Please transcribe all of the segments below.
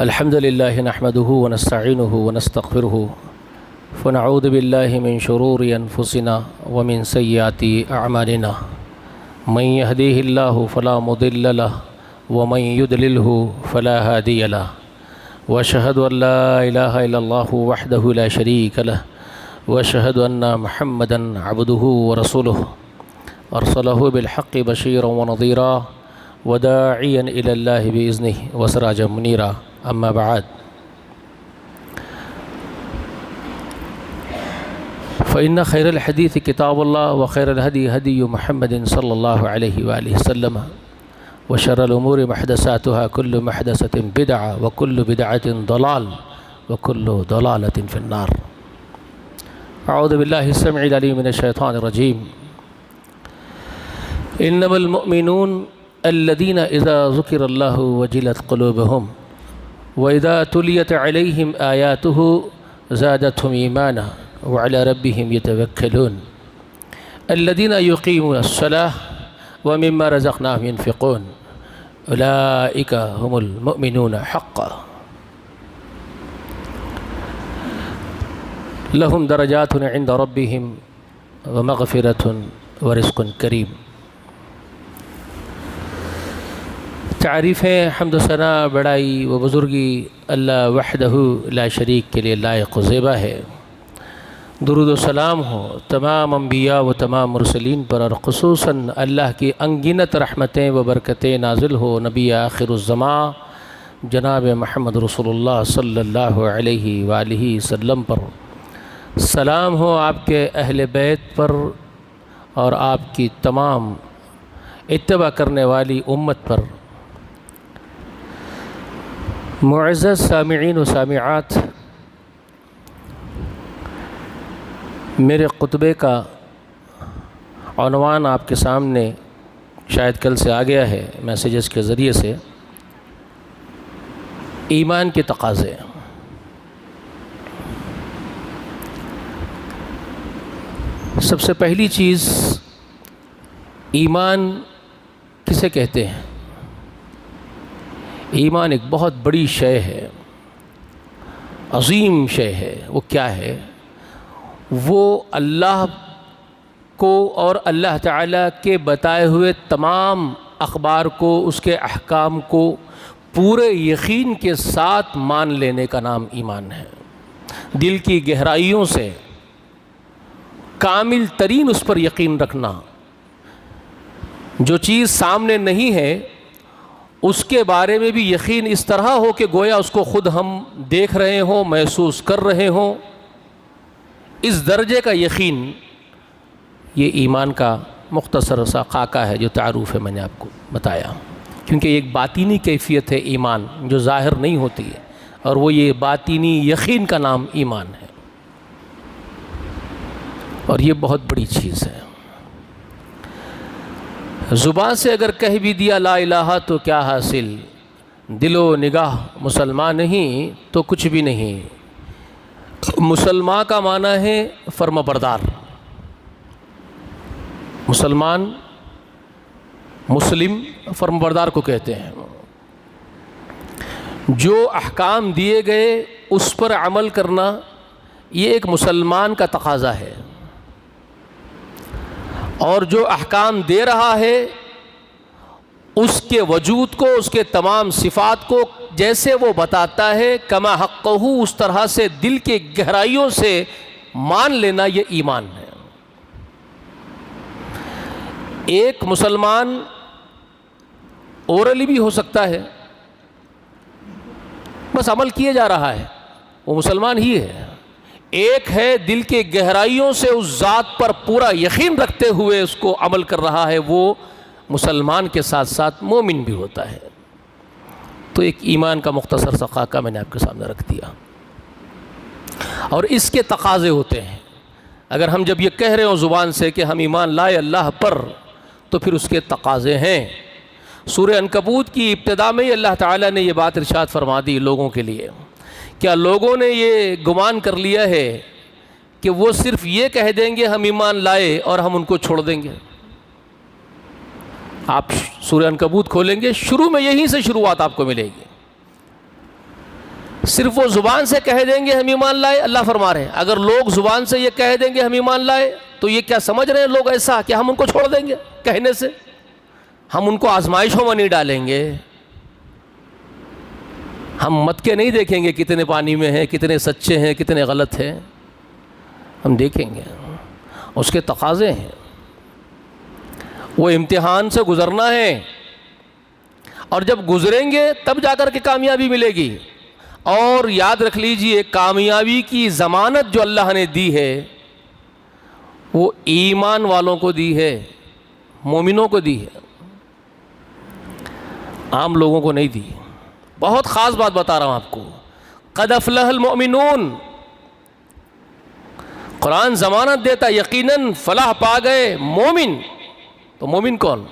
الحمد لله نحمده ونستعينه ونستغفره ونعوذ بالله من شرور أنفسنا ومن سيئات أعمالنا من يهديه الله فلا مضل له ومن يضلله فلا هادي له وأشهد أن لا إله إلا الله وحده لا شريك له وأشهد أن محمدا عبده ورسوله أرسله بالحق بشيرا ونظيرا وداعيا إلى الله بإذنه وسراجا منيرا أما بعد فإن خير الحديث كتاب الله وخير الهدي هدي محمد صلى الله عليه وآله وسلم وشر الأمور محدثاتها كل محدثة بدعة وكل بدعة ضلال وكل ضلالة في النار. أعوذ بالله السميع العليم من الشيطان الرجيم. إنما المؤمنون الذين إذا ذكر الله وجلت قلوبهم وإذا تليت عليهم آياته زادتهم إيمانا وعلى ربهم يتوكلون الذين يقيمون الصلاة ومما رزقناهم ينفقون أولئك هم المؤمنون حقا لهم درجات عند ربهم ومغفرة ورزق كريم. تعریفیں حمد و ثنا بڑائی و بزرگی اللہ وحدہ لا شریک کے لیے لائق و زیبا ہے. درود و سلام ہو تمام انبیاء و تمام مرسلین پر اور خصوصاً اللہ کی انگنت رحمتیں و برکتیں نازل ہو نبی آخر الزمان جناب محمد رسول اللہ صلی اللہ علیہ وآلہ وسلم پر. سلام ہو آپ کے اہل بیت پر اور آپ کی تمام اتباع کرنے والی امت پر. معزز سامعین و سامعات، میرے خطبے کا عنوان آپ کے سامنے شاید کل سے آ گیا ہے میسیجز کے ذریعے سے، ایمان کے تقاضے. سب سے پہلی چیز، ایمان کسے کہتے ہیں؟ ایمان ایک بہت بڑی شے ہے، عظیم شے ہے. وہ کیا ہے؟ وہ اللہ کو اور اللہ تعالیٰ کے بتائے ہوئے تمام اخبار کو، اس کے احکام کو پورے یقین کے ساتھ مان لینے کا نام ایمان ہے. دل کی گہرائیوں سے کامل ترین اس پر یقین رکھنا. جو چیز سامنے نہیں ہے اس کے بارے میں بھی یقین اس طرح ہو کہ گویا اس کو خود ہم دیکھ رہے ہوں، محسوس کر رہے ہوں. اس درجے کا یقین یہ ایمان کا مختصر سا خاکہ ہے جو تعارف ہے میں نے آپ کو بتایا. کیونکہ ایک باطینی کیفیت ہے ایمان جو ظاہر نہیں ہوتی ہے، اور وہ یہ باطینی یقین کا نام ایمان ہے. اور یہ بہت بڑی چیز ہے. زبان سے اگر کہہ بھی دیا لا الہ تو کیا حاصل، دل و نگاہ مسلمان نہیں تو کچھ بھی نہیں. مسلمان کا معنی ہے فرما بردار. مسلمان، مسلم فرما بردار کو کہتے ہیں. جو احکام دیے گئے اس پر عمل کرنا یہ ایک مسلمان کا تقاضا ہے، اور جو احکام دے رہا ہے اس کے وجود کو، اس کے تمام صفات کو جیسے وہ بتاتا ہے کما حقہ، اس طرح سے دل کے گہرائیوں سے مان لینا، یہ ایمان ہے. ایک مسلمان اورلی بھی ہو سکتا ہے، بس عمل کیے جا رہا ہے، وہ مسلمان ہی ہے. ایک ہے دل کے گہرائیوں سے اس ذات پر پورا یقین رکھتے ہوئے اس کو عمل کر رہا ہے، وہ مسلمان کے ساتھ ساتھ مومن بھی ہوتا ہے. تو ایک ایمان کا مختصر سا خاکہ میں نے آپ کے سامنے رکھ دیا. اور اس کے تقاضے ہوتے ہیں. اگر ہم جب یہ کہہ رہے ہوں زبان سے کہ ہم ایمان لائے اللہ پر، تو پھر اس کے تقاضے ہیں. سورہ عنکبوت کی ابتدا میں ہی اللہ تعالیٰ نے یہ بات ارشاد فرما دی لوگوں کے لیے. کیا لوگوں نے یہ گمان کر لیا ہے کہ وہ صرف یہ کہہ دیں گے ہم ایمان لائے اور ہم ان کو چھوڑ دیں گے؟ آپ سورہ عنکبوت کھولیں گے، شروع میں یہیں سے شروعات آپ کو ملے گی. صرف وہ زبان سے کہہ دیں گے ہم ایمان لائے، اللہ فرما رہے ہیں اگر لوگ زبان سے یہ کہہ دیں گے ہم ایمان لائے تو یہ کیا سمجھ رہے ہیں لوگ ایسا کہ ہم ان کو چھوڑ دیں گے کہنے سے؟ ہم ان کو آزمائشوں میں نہیں ڈالیں گے، ہم مت کے نہیں دیکھیں گے کتنے پانی میں ہیں، کتنے سچے ہیں، کتنے غلط ہیں، ہم دیکھیں گے اس کے تقاضے ہیں، وہ امتحان سے گزرنا ہے، اور جب گزریں گے تب جا کر کے کامیابی ملے گی۔ اور یاد رکھ لیجئے کامیابی کی ضمانت جو اللہ نے دی ہے وہ ایمان والوں کو دی ہے، مومنوں کو دی ہے، عام لوگوں کو نہیں دی۔ بہت خاص بات بتا رہا ہوں آپ کو، قد افلح المؤمنون، قرآن ضمانت دیتا یقیناً فلاح پا گئے مومن۔ تو مومن کون؟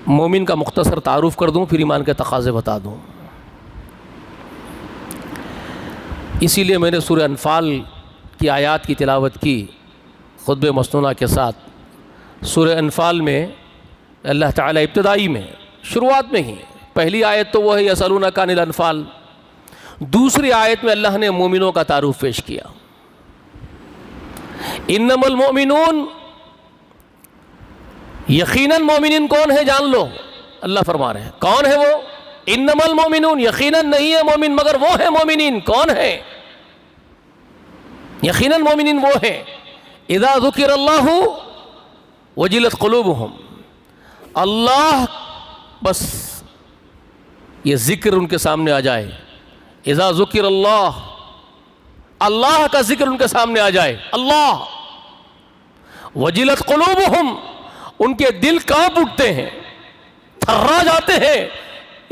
مومن کا مختصر تعارف کر دوں پھر ایمان کے تقاضے بتا دوں۔ اسی لیے میں نے سورہ انفال کی آیات کی تلاوت کی خطبہ مسنونہ کے ساتھ۔ سورہ انفال میں اللہ تعالیٰ ابتدائی میں شروعات میں ہی پہلی آیت تو وہ ہے یسألونک عن الانفال، دوسری آیت میں اللہ نے مومنوں کا تعارف پیش کیا۔ انما المؤمنون، یقیناً مومنین کون ہے جان لو، اللہ فرما رہے ہیں کون ہے وہ؟ انما المؤمنون، یقیناً نہیں ہے مومن مگر وہ ہے مومنین، کون ہے؟ یقیناً مومنین وہ ہیں اذا ذکر اللہ وجلت قلوبہم، اللہ بس یہ ذکر ان کے سامنے آ جائے، اذا ذکر اللہ، اللہ کا ذکر ان کے سامنے آ جائے، اللہ، وجلت قلوبہم، ان کے دل کانپ اٹھتے ہیں، تھرا جاتے ہیں،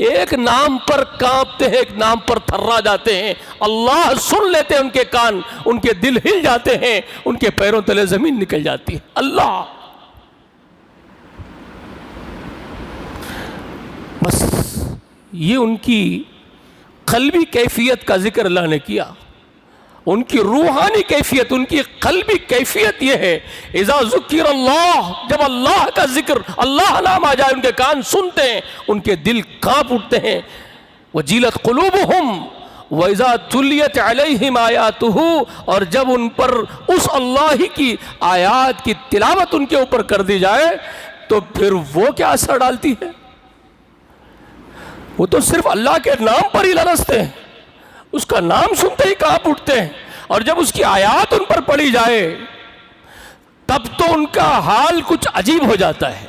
ایک نام پر کانپتے ہیں، ایک نام پر تھرا جاتے ہیں، اللہ سن لیتے ہیں ان کے کان، ان کے دل ہل جاتے ہیں، ان کے پیروں تلے زمین نکل جاتی ہے، اللہ۔ بس یہ ان کی قلبی کیفیت کا ذکر اللہ نے کیا، ان کی روحانی کیفیت، ان کی قلبی کیفیت یہ ہے اذا ذکر اللہ، جب اللہ کا ذکر، اللہ نام آ جائے ان کے کان سنتے ہیں، ان کے دل کانپ اٹھتے ہیں، وجلت قلوبہم وَإِذَا تُلِيَتْ عَلَيْهِمْ آيَاتُهُ، اور جب ان پر اس اللہ ہی کی آیات کی تلاوت ان کے اوپر کر دی جائے تو پھر وہ کیا اثر ڈالتی ہے؟ وہ تو صرف اللہ کے نام پر ہی لرزتے ہیں، اس کا نام سنتے ہی کانپ اٹھتے ہیں، اور جب اس کی آیات ان پر پڑھی جائے تب تو ان کا حال کچھ عجیب ہو جاتا ہے۔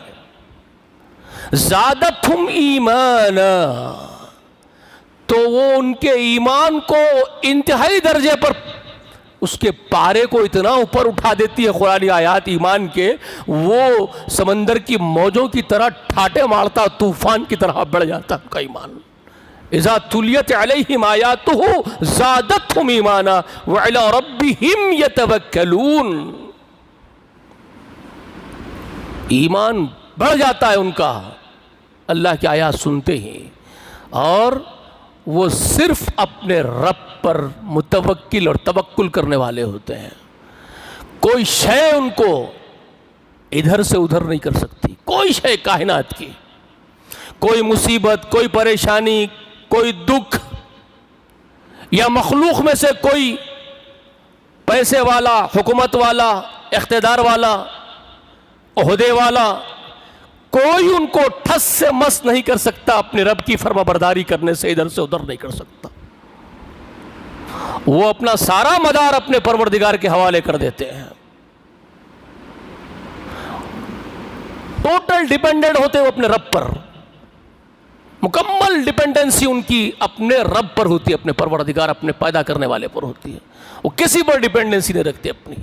زادتہم ایمانا، تو وہ ان کے ایمان کو انتہائی درجے پر، اس کے پارے کو اتنا اوپر اٹھا دیتی ہے قرآنی آیات ایمان کے، وہ سمندر کی موجوں کی طرح ٹھاٹے مارتا، طوفان کی طرح بڑھ جاتا ان کا ایمان۔ اذا تلیت علیہم آیاتہ زادتہم ایمانا وعلی ربہم یتوکلون، ایمان بڑھ جاتا ہے ان کا اللہ کی آیات سنتے ہی، اور وہ صرف اپنے رب پر متوکل اور توکل کرنے والے ہوتے ہیں۔ کوئی شے ان کو ادھر سے ادھر نہیں کر سکتی، کوئی شے کائنات کی، کوئی مصیبت، کوئی پریشانی، کوئی دکھ، یا مخلوق میں سے کوئی پیسے والا، حکومت والا، اقتدار والا، عہدے والا، کوئی ان کو ٹھس سے مس نہیں کر سکتا، اپنے رب کی فرما برداری کرنے سے ادھر سے ادھر نہیں کر سکتا۔ وہ اپنا سارا مدار اپنے پروردگار کے حوالے کر دیتے ہیں، ٹوٹل ڈیپینڈنٹ ہوتے ہیں وہ اپنے رب پر، مکمل ڈیپینڈنسی ان کی اپنے رب پر ہوتی ہے، اپنے پروردگار، اپنے پیدا کرنے والے پر ہوتی ہے۔ وہ کسی پر ڈیپینڈنسی نہیں رکھتے، اپنی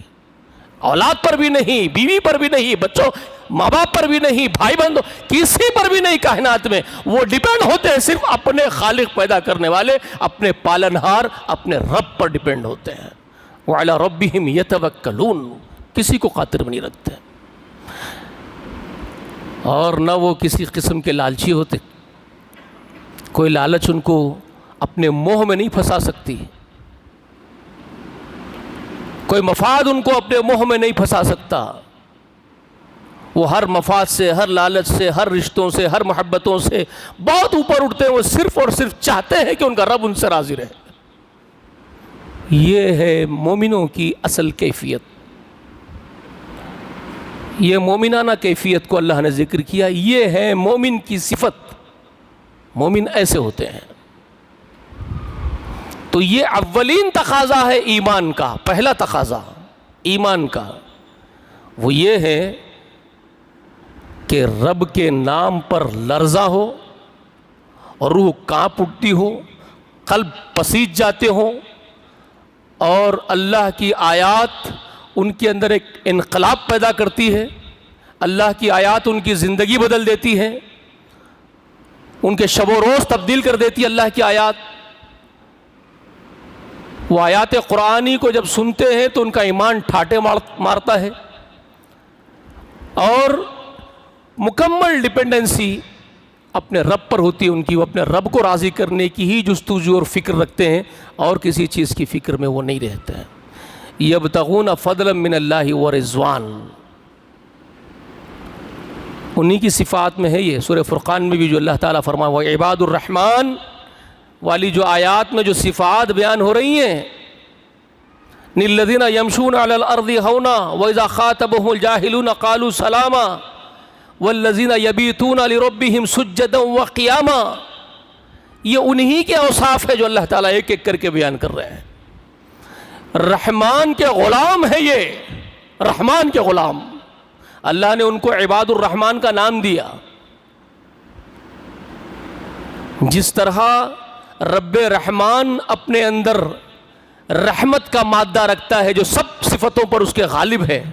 اولاد پر بھی نہیں، بیوی پر بھی نہیں، بچوں ماں باپ پر بھی نہیں، بھائی بہنوں، کسی پر بھی نہیں کائنات میں۔ وہ ڈیپینڈ ہوتے ہیں صرف اپنے خالق پیدا کرنے والے، اپنے پالنہار، اپنے رب پر ڈیپینڈ ہوتے ہیں۔ وَعَلَى رَبِّهِمْ يَتَوَكَّلُونَ، کسی کو خاطر میں نہیں رکھتے، اور نہ وہ کسی قسم کے لالچی ہوتے، کوئی لالچ ان کو اپنے موہ میں نہیں پھنسا سکتی، کوئی مفاد ان کو اپنے موہ میں نہیں پھنسا سکتا۔ وہ ہر مفاد سے، ہر لالچ سے، ہر رشتوں سے، ہر محبتوں سے بہت اوپر اٹھتے ہیں. وہ صرف اور صرف چاہتے ہیں کہ ان کا رب ان سے راضی رہے. یہ ہے مومنوں کی اصل کیفیت. یہ مومنانہ کیفیت کو اللہ نے ذکر کیا. یہ ہے مومن کی صفت. مومن ایسے ہوتے ہیں. تو یہ اولین تقاضا ہے ایمان کا. پہلا تقاضا ایمان کا وہ یہ ہے کہ رب کے نام پر لرزہ ہو اور روح کانپ اٹھتی ہو، قلب پسیج جاتے ہوں، اور اللہ کی آیات ان کے اندر ایک انقلاب پیدا کرتی ہے. اللہ کی آیات ان کی زندگی بدل دیتی ہے، ان کے شب و روز تبدیل کر دیتی ہے. اللہ کی آیات، وہ آیات قرآنی کو جب سنتے ہیں تو ان کا ایمان ٹھاٹے مارتا ہے، اور مکمل ڈپینڈنسی اپنے رب پر ہوتی ہے ان کی. وہ اپنے رب کو راضی کرنے کی ہی جستجو اور فکر رکھتے ہیں، اور کسی چیز کی فکر میں وہ نہیں رہتے ہیں. یبتغون فضلا من اللہ ورضوان، انہی کی صفات میں ہے یہ. سورہ فرقان میں بھی جو اللہ تعالیٰ فرمایا وہ عباد الرحمن والی جو آیات میں جو صفات بیان ہو رہی ہیں، الذین یمشون علی الارض ہونا واذا خاطبهم الجاہلون قالوا سلاما والذین یبیتون لربهم سجدا وقیاما. یہ انہی کے اوصاف ہے جو اللہ تعالیٰ ایک ایک کر کے بیان کر رہے ہیں. رحمان کے غلام ہے یہ، رحمان کے غلام. اللہ نے ان کو عباد الرحمن کا نام دیا. جس طرح رب رحمان اپنے اندر رحمت کا مادہ رکھتا ہے جو سب صفتوں پر اس کے غالب ہے،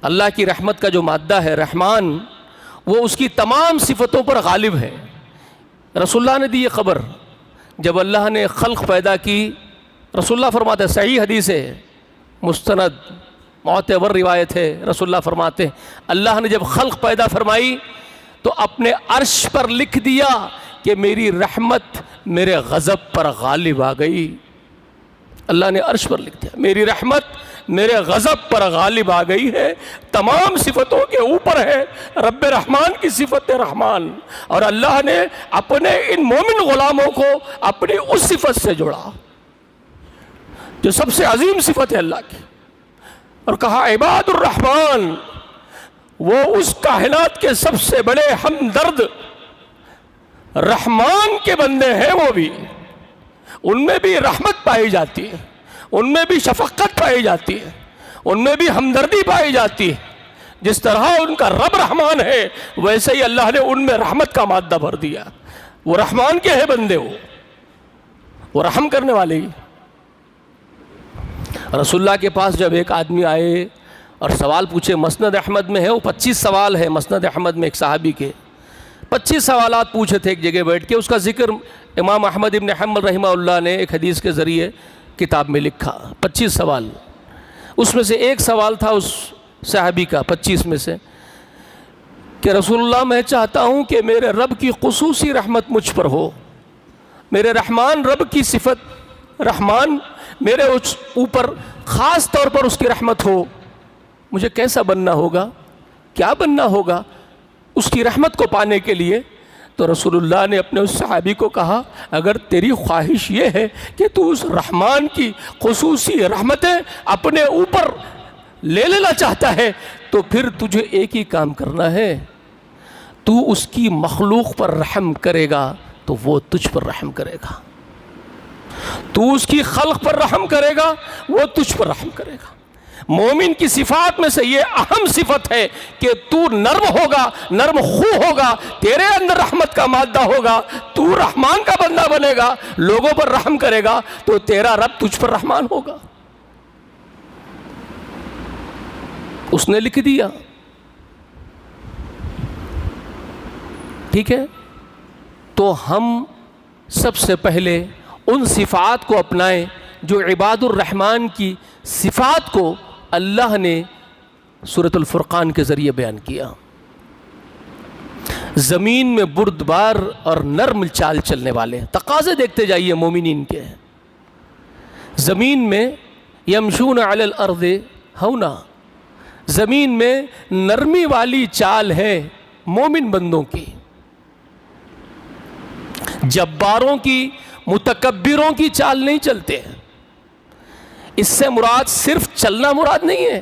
اللہ کی رحمت کا جو مادہ ہے رحمان، وہ اس کی تمام صفتوں پر غالب ہے. رسول اللہ نے دی یہ خبر جب اللہ نے خلق پیدا کی. رسول اللہ فرماتے ہیں، صحیح حدیث ہے، مستند معتبر روایت ہے، رسول اللہ فرماتے ہیں اللہ نے جب خلق پیدا فرمائی تو اپنے عرش پر لکھ دیا کہ میری رحمت میرے غضب پر غالب آ گئی. اللہ نے عرش پر لکھ دیا میری رحمت میرے غضب پر غالب آ گئی ہے. تمام صفتوں کے اوپر ہے رب رحمان کی صفت رحمان، اور اللہ نے اپنے ان مومن غلاموں کو اپنی اس صفت سے جوڑا جو سب سے عظیم صفت ہے اللہ کی، اور کہا عباد الرحمن، وہ اس کائنات کے سب سے بڑے ہمدرد رحمان کے بندے ہیں. وہ بھی ان میں بھی رحمت پائی جاتی ہے، ان میں بھی شفقت پائی جاتی ہے، ان میں بھی ہمدردی پائی جاتی ہے. جس طرح ان کا رب رحمان ہے ویسے ہی اللہ نے ان میں رحمت کا مادہ بھر دیا. وہ رحمان کے ہیں بندے، وہ رحم کرنے والے ہی. رسول اللہ کے پاس جب ایک آدمی آئے اور سوال پوچھے، مسند احمد میں ہے وہ 25 سوال ہے. مسند احمد میں ایک صحابی کے 25 سوالات پوچھے تھے ایک جگہ بیٹھ کے. اس کا ذکر امام احمد ابن حنبل رحمہ اللہ نے ایک حدیث کے ذریعے کتاب میں لکھا. 25 سوال، اس میں سے ایک سوال تھا اس صحابی کا 25 میں سے کہ رسول اللہ میں چاہتا ہوں کہ میرے رب کی خصوصی رحمت مجھ پر ہو. میرے رحمان رب کی صفت رحمان میرے اوپر خاص طور پر اس کی رحمت ہو. مجھے کیسا بننا ہوگا، کیا بننا ہوگا اس کی رحمت کو پانے کے لیے؟ تو رسول اللہ نے اپنے اس صحابی کو کہا، اگر تیری خواہش یہ ہے کہ تو اس رحمان کی خصوصی رحمتیں اپنے اوپر لے لینا چاہتا ہے تو پھر تجھے ایک ہی کام کرنا ہے، تو اس کی مخلوق پر رحم کرے گا تو وہ تجھ پر رحم کرے گا. تو اس کی خلق پر رحم کرے گا وہ تجھ پر رحم کرے گا. مومن کی صفات میں سے یہ اہم صفت ہے کہ تو نرم ہوگا، نرم خو ہوگا، تیرے اندر رحمت کا مادہ ہوگا، تو رحمان کا بندہ بنے گا، لوگوں پر رحم کرے گا تو تیرا رب تجھ پر رحمان ہوگا. اس نے لکھ دیا. ٹھیک ہے، تو ہم سب سے پہلے ان صفات کو اپنائیں جو عباد الرحمن کی صفات کو اللہ نے سورۃ الفرقان کے ذریعے بیان کیا. زمین میں بردبار اور نرم چال چلنے والے تقاضے دیکھتے جائیے مومنین کے. زمین میں یمشون علی الارض ہونا، زمین میں نرمی والی چال ہے مومن بندوں کی، جباروں کی، متکبروں کی چال نہیں چلتے ہیں۔ اس سے مراد صرف چلنا مراد نہیں ہے۔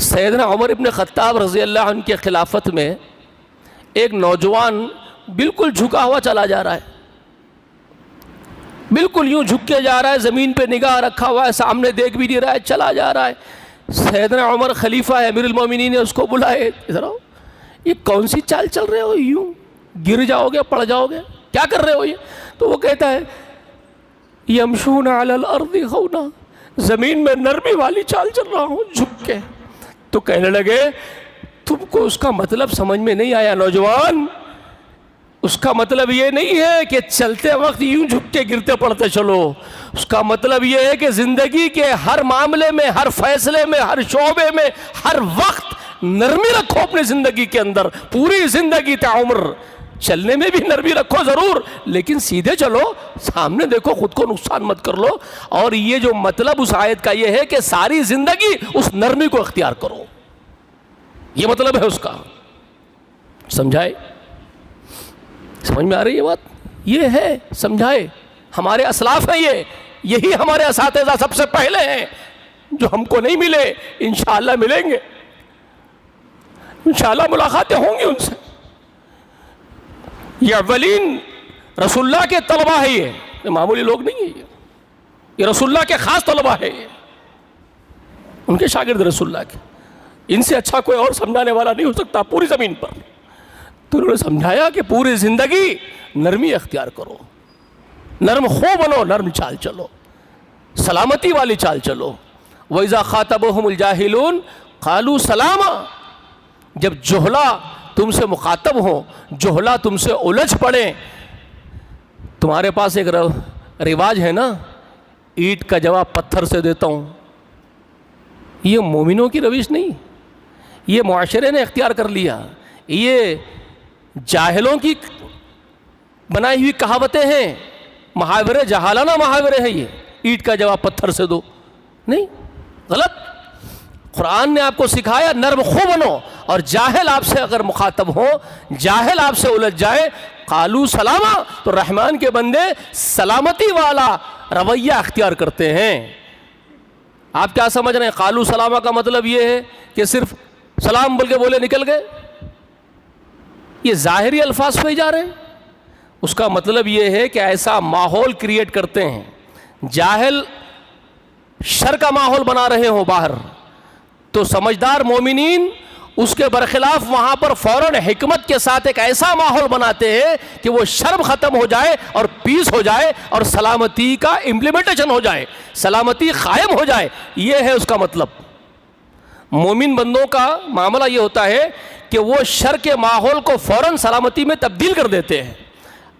سیدنا عمر ابن خطاب رضی اللہ عنہ کے خلافت میں ایک نوجوان بالکل جھکا ہوا چلا جا رہا ہے، بالکل یوں جھک کے جا رہا ہے، زمین پہ نگاہ رکھا ہوا ہے، سامنے دیکھ بھی نہیں رہا ہے، چلا جا رہا ہے۔ سیدنا عمر خلیفہ ہے، امیر المومنین نے اس کو بلائے، ادھر آؤ، یہ کون سی چال چل رہے ہو، یوں گر جاؤ گے، پڑ جاؤ گے، کیا کر رہے ہو یہ؟ تو وہ کہتا ہے یمشون علی الارض خونا، زمین میں نرمی والی چال چل رہا ہوں جھک کے۔ تو کہنے لگے تم کو اس کا مطلب سمجھ میں نہیں آیا نوجوان، اس کا مطلب یہ نہیں ہے کہ چلتے وقت یوں جھک کے گرتے پڑتے چلو، اس کا مطلب یہ ہے کہ زندگی کے ہر معاملے میں، ہر فیصلے میں، ہر شعبے میں، ہر وقت نرمی رکھو اپنی زندگی کے اندر، پوری زندگی تا عمر چلنے میں بھی نرمی رکھو ضرور، لیکن سیدھے چلو، سامنے دیکھو، خود کو نقصان مت کر لو۔ اور یہ جو مطلب اس آیت کا یہ ہے کہ ساری زندگی اس نرمی کو اختیار کرو، یہ مطلب ہے اس کا۔ سمجھائے؟ سمجھ میں آ رہی ہے بات؟ یہ ہے، سمجھائے، ہمارے اسلاف ہیں، یہی ہمارے اساتذہ سب سے پہلے ہیں، جو ہم کو نہیں ملے انشاءاللہ ملیں گے، انشاءاللہ ملاقاتیں ہوں گی ان سے۔ یہ اولین رسول اللہ کے طلبہ ہے، یہ معمولی لوگ نہیں ہیں، یہ رسول اللہ کے خاص طلبہ ہے، یہ ان کے شاگرد رسول اللہ کے، ان سے اچھا کوئی اور سمجھانے والا نہیں ہو سکتا پوری زمین پر۔ تو انہوں نے سمجھایا کہ پوری زندگی نرمی اختیار کرو، نرم خو بنو، نرم چال چلو، سلامتی والی چال چلو۔ وَإِذَا خَاطَبَهُمُ الْجَاهِلُونَ قَالُوا سَلَامًا، جب جہلا تم سے مخاطب ہوں، جہلا تم سے الجھ پڑیں۔ تمہارے پاس ایک رواج ہے نا، اینٹ کا جواب پتھر سے دیتا ہوں، یہ مومنوں کی روش نہیں، یہ معاشرے نے اختیار کر لیا، یہ جاہلوں کی بنائی ہوئی کہاوتیں ہیں، محاورے، جہالانہ محاورے ہیں، یہ اینٹ کا جواب پتھر سے دو، نہیں، غلط۔ قرآن نے آپ کو سکھایا نرم خو بنو، اور جاہل آپ سے اگر مخاطب ہو، جاہل آپ سے الجھ جائے، قالو سلاما، تو رحمان کے بندے سلامتی والا رویہ اختیار کرتے ہیں۔ آپ کیا سمجھ رہے ہیں قالو سلاما کا مطلب یہ ہے کہ صرف سلام بول کے بولے نکل گئے؟ یہ ظاہری الفاظ پہ جا رہے ہیں۔ اس کا مطلب یہ ہے کہ ایسا ماحول کریٹ کرتے ہیں، جاہل شر کا ماحول بنا رہے ہوں باہر، تو سمجھدار مومنین اس کے برخلاف وہاں پر فوراً حکمت کے ساتھ ایک ایسا ماحول بناتے ہیں کہ وہ شرم ختم ہو جائے اور پیس ہو جائے اور سلامتی کا امپلیمنٹیشن ہو جائے، سلامتی قائم ہو جائے۔ یہ ہے اس کا مطلب۔ مومن بندوں کا معاملہ یہ ہوتا ہے کہ وہ شر کے ماحول کو فوراً سلامتی میں تبدیل کر دیتے ہیں،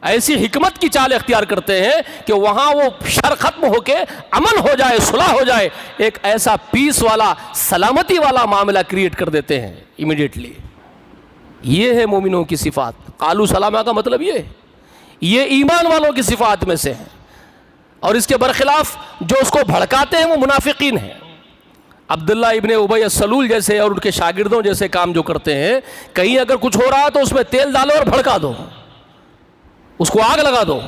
ایسی حکمت کی چال اختیار کرتے ہیں کہ وہاں وہ شر ختم ہو کے امن ہو جائے، صلح ہو جائے، ایک ایسا پیس والا، سلامتی والا معاملہ کریٹ کر دیتے ہیں امیڈیٹلی۔ یہ ہے مومنوں کی صفات۔ قالو سلامہ کا مطلب یہ ایمان والوں کی صفات میں سے ہے، اور اس کے برخلاف جو اس کو بھڑکاتے ہیں وہ منافقین ہیں۔ عبداللہ ابن ابی السلول جیسے اور ان کے شاگردوں جیسے کام جو کرتے ہیں، کہیں اگر کچھ ہو رہا تو اس میں تیل ڈالو اور بھڑکا دو، اس کو آگ لگا دو،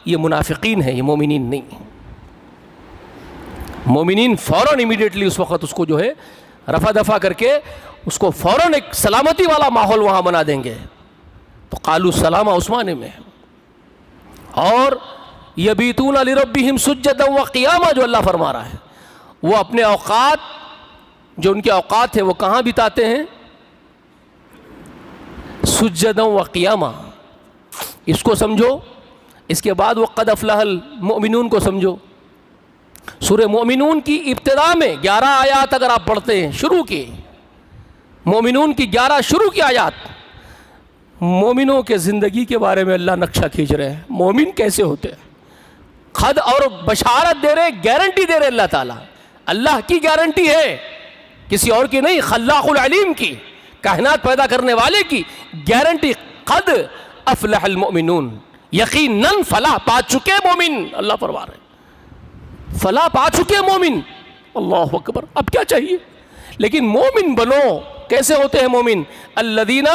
یہ منافقین ہے، یہ مومنین نہیں۔ مومنین فوراً امیڈیٹلی اس وقت اس کو جو ہے رفع دفع کر کے اس کو فوراً ایک سلامتی والا ماحول وہاں بنا دیں گے۔ تو قالوا السلامہ عثمانے میں۔ اور یبیتون لربہم سجدا وقیاما، جو اللہ فرما رہا ہے، وہ اپنے اوقات، جو ان کے اوقات ہیں، وہ کہاں بتاتے ہیں؟ سجدا وقیاما۔ اس کو سمجھو، اس کے بعد وہ قد افلح المؤمنون کو سمجھو۔ سورہ مومنون کی ابتدا میں 11 آیات اگر آپ پڑھتے ہیں، شروع کی مومنون کی 11 شروع کی آیات، مومنوں کے زندگی کے بارے میں اللہ نقشہ کھینچ رہے ہیں، مومن کیسے ہوتے ہیں، خد اور بشارت دے رہے، گارنٹی دے رہے اللہ تعالیٰ۔ اللہ کی گارنٹی ہے، کسی اور کی نہیں، خلاق العلیم کی، کائنات پیدا کرنے والے کی گارنٹی۔ قد افلح المؤمنون، یقیناً فلاح پا چکے مومن، اللہ فرما رہے ہیں، فلاح پا چکے مومن، اللہ اکبر، اب کیا چاہیے؟ لیکن مومن بنو، کیسے ہوتے ہیں مومن؟ الذین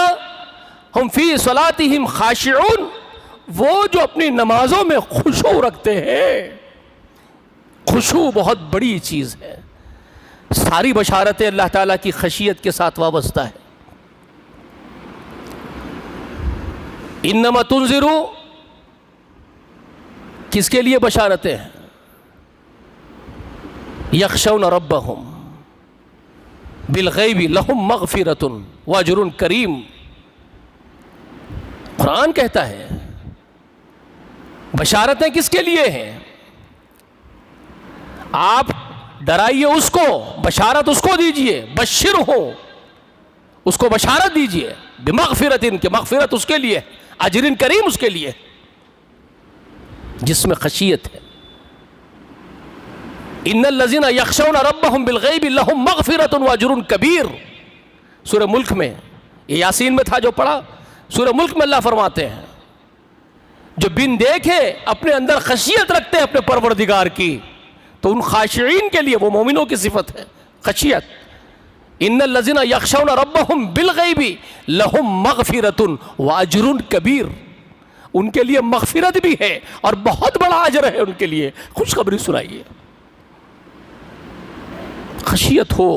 ہم فی صلاتہم خاشعون، وہ جو اپنی نمازوں میں خشوع رکھتے ہیں۔ خشوع بہت بڑی چیز ہے، ساری بشارتیں اللہ تعالیٰ کی خشیت کے ساتھ وابستہ ہے۔ انما تنذر، کس کے لیے بشارتیں ہیں؟ یخشون ربہم بالغیب لہم مغفرۃ واجر کریم۔ قرآن کہتا ہے بشارتیں کس کے لیے ہیں؟ آپ ڈرائیے اس کو، بشارت اس کو دیجئے، بشر ہو، اس کو بشارت دیجئے بمغفرت، کہ مغفرت اس کے لیے، اجر کریم اس کے لیے جس میں خشیت ہے۔ ان الذین یخشون ربہم بالغیب لہم مغفرۃ واجر کبیر، سورہ ملک میں، یہ یاسین میں تھا جو پڑھا، سورہ ملک میں اللہ فرماتے ہیں جو بن دیکھے اپنے اندر خشیت رکھتے ہیں اپنے پروردگار کی، تو ان خاشعین کے لیے، وہ مومنوں کی صفت ہے خشیت۔ ان الذین یخشون ربہم بالغیب لہم مغفرۃ واجر کبیر، ان کے لیے مغفرت بھی ہے اور بہت بڑا اجر ہے ان کے لیے۔ خوشخبری سنائیے، خشیت ہو۔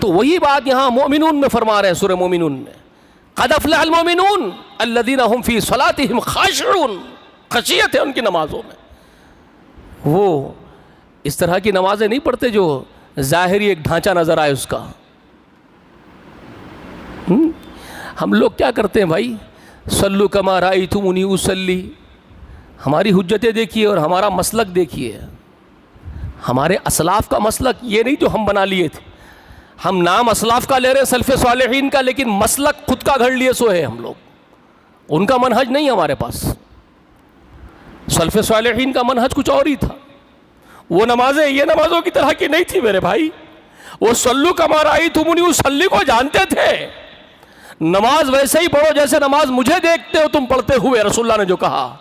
تو وہی بات یہاں مومنون میں فرما رہے ہیں، سورہ مومنون میں، قد افلح المومنون الذین هم فی صلاتہم خاشعون، خشیت ہے ان کی نمازوں میں۔ وہ اس طرح کی نمازیں نہیں پڑھتے جو ظاہری ایک ڈھانچہ نظر آئے اس کا۔ ہم لوگ کیا کرتے ہیں بھائی؟ صلو کما رأیتمونی اصلی، ہماری حجتیں دیکھیے اور ہمارا مسلک دیکھیے، ہمارے اسلاف کا مسلک یہ نہیں جو ہم بنا لیے تھے۔ ہم نام اسلاف کا لے رہے ہیں، سلف صالحین کا، لیکن مسلک خود کا گھڑ لیے سو ہے ہم لوگ، ان کا منہج نہیں ہمارے پاس۔ سلف صالحین کا منہج کچھ اور ہی تھا، وہ نمازیں یہ نمازوں کی طرح کی نہیں تھی میرے بھائی۔ وہ صلو کما رأیتمونی اصلی کو جانتے تھے، نماز ویسے ہی پڑھو جیسے نماز مجھے دیکھتے ہو تم پڑھتے ہوئے، رسول اللہ نے جو کہا۔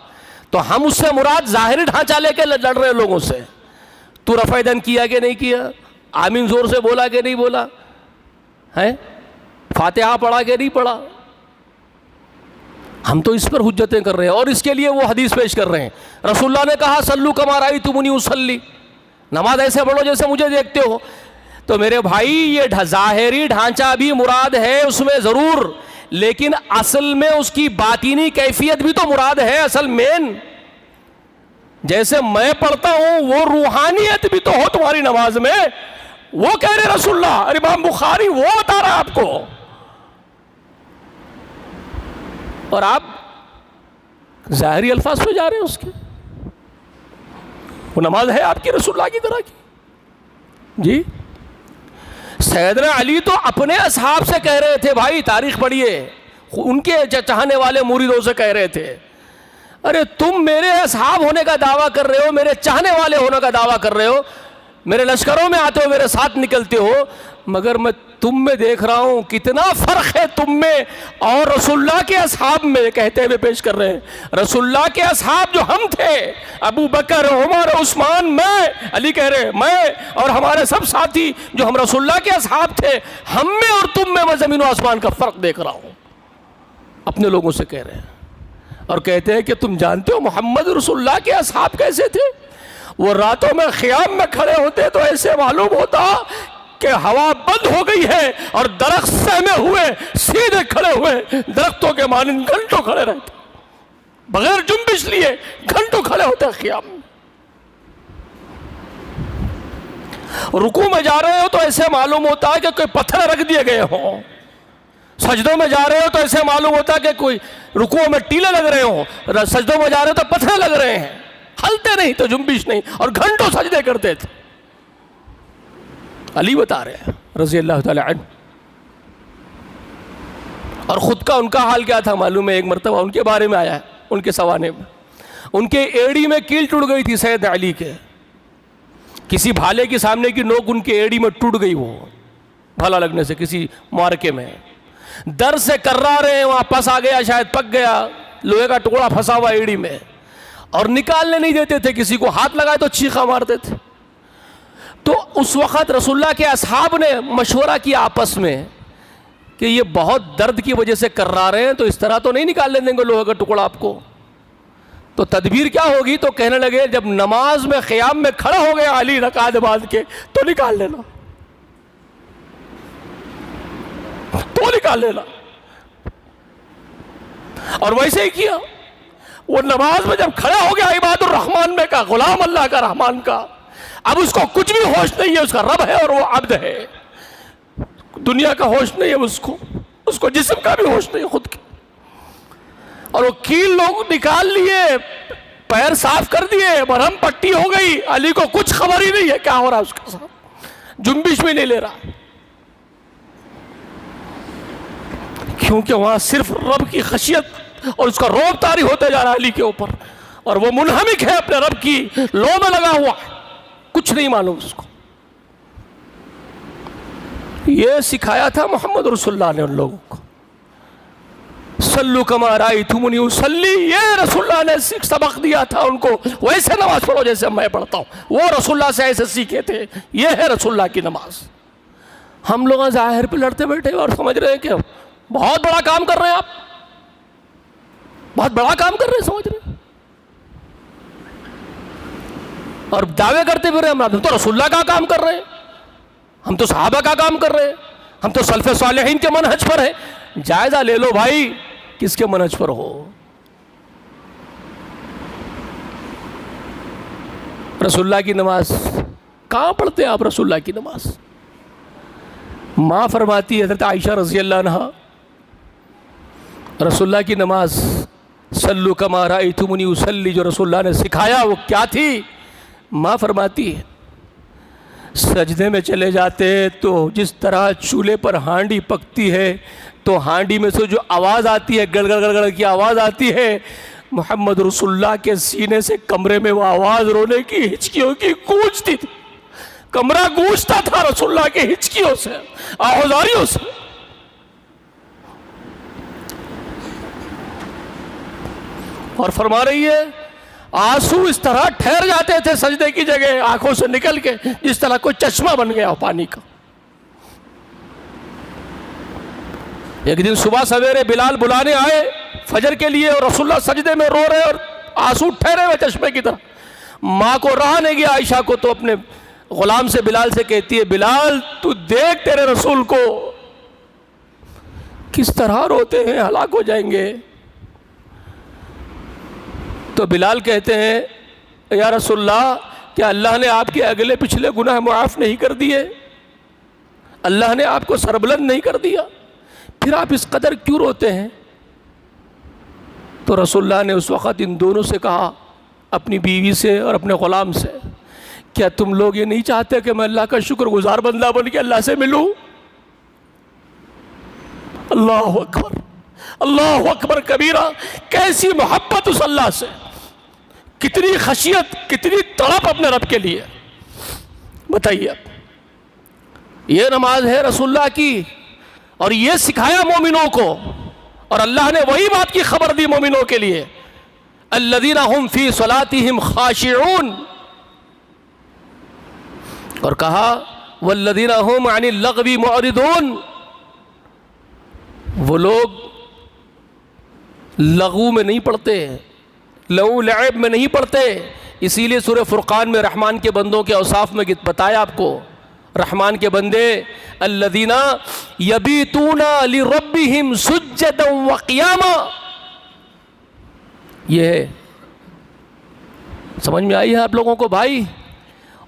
تو ہم اس سے مراد ظاہری ڈھانچہ لے کے لڑ رہے لوگوں سے، تو رفع دن کیا کہ نہیں کیا، آمین زور سے بولا کہ نہیں بولا ہے، فاتحہ پڑھا کہ نہیں پڑھا، ہم تو اس پر حجتیں کر رہے ہیں۔ اور اس کے لیے وہ حدیث پیش کر رہے ہیں، رسول اللہ نے کہا صلو کما رأیتمونی اصلی، نماز ایسے پڑھو جیسے مجھے دیکھتے ہو۔ تو میرے بھائی یہ ظاہری ڈھانچہ بھی مراد ہے اس میں ضرور، لیکن اصل میں اس کی باطینی کیفیت بھی تو مراد ہے، اصل مین جیسے میں پڑھتا ہوں وہ روحانیت بھی تو ہو تمہاری نماز میں۔ وہ کہہ رہے رسول اللہ، اور امام بخاری وہ بتا رہا ہے آپ کو، اور آپ ظاہری الفاظ پہ جا رہے ہیں اس کے۔ وہ نماز ہے آپ کی رسول اللہ کی طرح کی؟ جی سیدنا علی تو اپنے اصحاب سے کہہ رہے تھے، بھائی تاریخ پڑھیے، ان کے چاہنے والے مریدوں سے کہہ رہے تھے، ارے تم میرے اصحاب ہونے کا دعویٰ کر رہے ہو، میرے چاہنے والے ہونے کا دعویٰ کر رہے ہو، میرے لشکروں میں آتے ہو، میرے ساتھ نکلتے ہو، مگر میں تم میں دیکھ رہا ہوں کتنا فرق ہے تم میں اور رسول اللہ کے اصحاب میں۔ کہتے ہوئے پیش کر رہے ہیں رسول اللہ کے اصحاب جو ہم تھے، ابو بکر، عمر، عثمان، میں، علی کہہ رہے میں اور ہمارے سب ساتھی جو ہم رسول اللہ کے اصحاب تھے، ہم میں اور تم میں زمین و آسمان کا فرق دیکھ رہا ہوں، اپنے لوگوں سے کہہ رہے ہیں۔ اور کہتے ہیں کہ تم جانتے ہو محمد رسول اللہ کے اصحاب کیسے تھے؟ وہ راتوں میں خیام میں کھڑے ہوتے تو ایسے معلوم ہوتا کہ ہوا بند ہو گئی ہے، اور درخت سہمے ہوئے سیدھے کھڑے ہوئے درختوں کے مانند گھنٹوں کھڑے رہتے، بغیر جنبش لیے گھنٹوں کھڑے ہوتے خیام میں۔ رکوع میں جا رہے ہو تو ایسے معلوم ہوتا ہے کہ کوئی پتھر رکھ دیے گئے ہوں، سجدوں میں جا رہے ہو تو ایسے معلوم ہوتا ہے کہ کوئی رکوع میں ٹیلے لگ رہے ہوں، سجدوں میں جا رہے ہو تو پتھر لگ رہے ہیں، ہلتے نہیں تو جنبش نہیں، اور گھنٹوں سجدے کرتے تھے۔ علی بتا رہے ہیں رضی اللہ تعالی عنہ۔ اور خود کا ان کا حال کیا تھا معلوم ہے؟ ایک مرتبہ ان کے بارے میں آیا ہے، ان کے سوانے میں، ان کے ایڑی میں کیل ٹوٹ گئی تھی سید علی کے، کسی بھالے کے سامنے کی نوک ان کے ایڑی میں ٹوٹ گئی، وہ بھالا لگنے سے کسی معرکے میں، درد سے کرا رہے ہیں، وہاں پس آ گیا، شاید پک گیا، لوہے کا ٹکڑا پھنسا ہوا ایڑی میں، اور نکالنے نہیں دیتے تھے، کسی کو ہاتھ لگائے تو چیخا مارتے تھے۔ تو اس وقت رسول اللہ کے اصحاب نے مشورہ کیا آپس میں کہ یہ بہت درد کی وجہ سے کرا رہے ہیں، تو اس طرح تو نہیں نکالنے دیں گے لوہے کا ٹکڑا آپ کو، تو تدبیر کیا ہوگی؟ تو کہنے لگے جب نماز میں قیام میں کھڑا ہو گیا علی رکعت باندھ کے تو نکال لینا، تو نکال لینا۔ اور ویسے ہی کیا، وہ نماز میں جب کھڑا ہو گیا عباد الرحمن میں کا، غلام اللہ کا، رحمان کا، اب اس کو کچھ بھی ہوش نہیں ہے، اس کا رب ہے اور وہ عبد ہے، دنیا کا ہوش نہیں ہے اس کو جسم کا بھی ہوش نہیں ہے خود کی، اور وہ کیل لوگ نکال لیے، پیر صاف کر دیے، مرہم پٹی ہو گئی، علی کو کچھ خبر ہی نہیں ہے کیا ہو رہا ہے اس کے ساتھ، جنبش بھی نہیں لے رہا، کیونکہ وہاں صرف رب کی خشیت اور اس کا روب طاری ہوتے جا رہا ہے علی کے اوپر، اور وہ منہمک ہے اپنے رب کی لو میں لگا ہوا، کچھ نہیں معلوم اس کو۔ یہ سکھایا تھا محمد رسول اللہ نے ان لوگوں کو، صلو کما رأیتمونی اصلی، یہ رسول اللہ نے سبق دیا تھا ان کو، ویسے نماز پڑھو جیسے میں پڑھتا ہوں، وہ رسول اللہ سے ایسے سیکھے تھے، یہ ہے رسول اللہ کی نماز۔ ہم لوگ ظاہر پہ لڑتے بیٹھے اور سمجھ رہے ہیں کہ بہت بڑا کام کر رہے ہیں، آپ بہت بڑا کام کر رہے ہیں سمجھ رہے ہیں، اور دعوے کرتے پھر ہم تو رسول اللہ کا کام کر رہے ہیں، ہم تو صحابہ کا کام کر رہے ہیں، ہم تو سلف صالحین کے منہج پر ہیں۔ جائزہ لے لو بھائی کس کے منہج پر ہو۔ رسول اللہ کی نماز کہاں پڑھتے ہیں آپ؟ رسول اللہ کی نماز ماں فرماتی ہے حضرت عائشہ رضی اللہ عنہا، رسول اللہ کی نماز صلو کما رأیتمونی اصلی جو رسول اللہ نے سکھایا وہ کیا تھی؟ ماں فرماتی ہے سجدے میں چلے جاتے تو جس طرح چولہے پر ہانڈی پکتی ہے تو ہانڈی میں سے جو آواز آتی ہے، گڑ گڑ گڑ گڑ کی آواز آتی ہے، محمد رسول اللہ کے سینے سے کمرے میں وہ آواز رونے کی، ہچکیوں کی گونجتی تھی، کمرہ گونجتا تھا رسول اللہ کے ہچکیوں سے، آہوزاریوں سے۔ اور فرما رہی ہے آنسو اس طرح ٹھہر جاتے تھے سجدے کی جگہ آنکھوں سے نکل کے، جس طرح کوئی چشمہ بن گیا ہو پانی کا۔ ایک دن صبح سویرے بلال بلانے آئے فجر کے لیے، اور رسول اللہ سجدے میں رو رہے اور آنسو ٹھہرے ہوئے چشمے کی طرح۔ ماں کو رہا نہیں گیا عائشہ کو، تو اپنے غلام سے بلال سے کہتی ہے بلال تو دیکھ تیرے رسول کو کس طرح روتے ہیں، ہلاک ہو جائیں گے۔ تو بلال کہتے ہیں یا رسول اللہ کیا اللہ نے آپ کے اگلے پچھلے گناہ معاف نہیں کر دیے؟ اللہ نے آپ کو سربلند نہیں کر دیا؟ پھر آپ اس قدر کیوں روتے ہیں؟ تو رسول اللہ نے اس وقت ان دونوں سے کہا، اپنی بیوی سے اور اپنے غلام سے، کیا تم لوگ یہ نہیں چاہتے کہ میں اللہ کا شکر گزار بندہ بن کے اللہ سے ملوں؟ اللہ اکبر، اللہ اکبر کبیرہ، کیسی محبت اس اللہ سے، کتنی خشیت، کتنی تڑپ اپنے رب کے لیے۔ بتائیے یہ نماز ہے رسول اللہ کی، اور یہ سکھایا مومنوں کو، اور اللہ نے وہی بات کی خبر دی مومنوں کے لیے، الذین هم فی صلاتہم خاشعون، اور کہا والذین هم عن اللغو معرضون، وہ لوگ لغو میں نہیں پڑھتے، لغو لعب میں نہیں پڑھتے۔ اسی لیے سورہ فرقان میں رحمان کے بندوں کے اوصاف میں بتایا آپ کو، رحمان کے بندے الذین یبیتون لربہم سجدا وقیاما، یہ ہے، سمجھ میں آئی ہے آپ لوگوں کو بھائی؟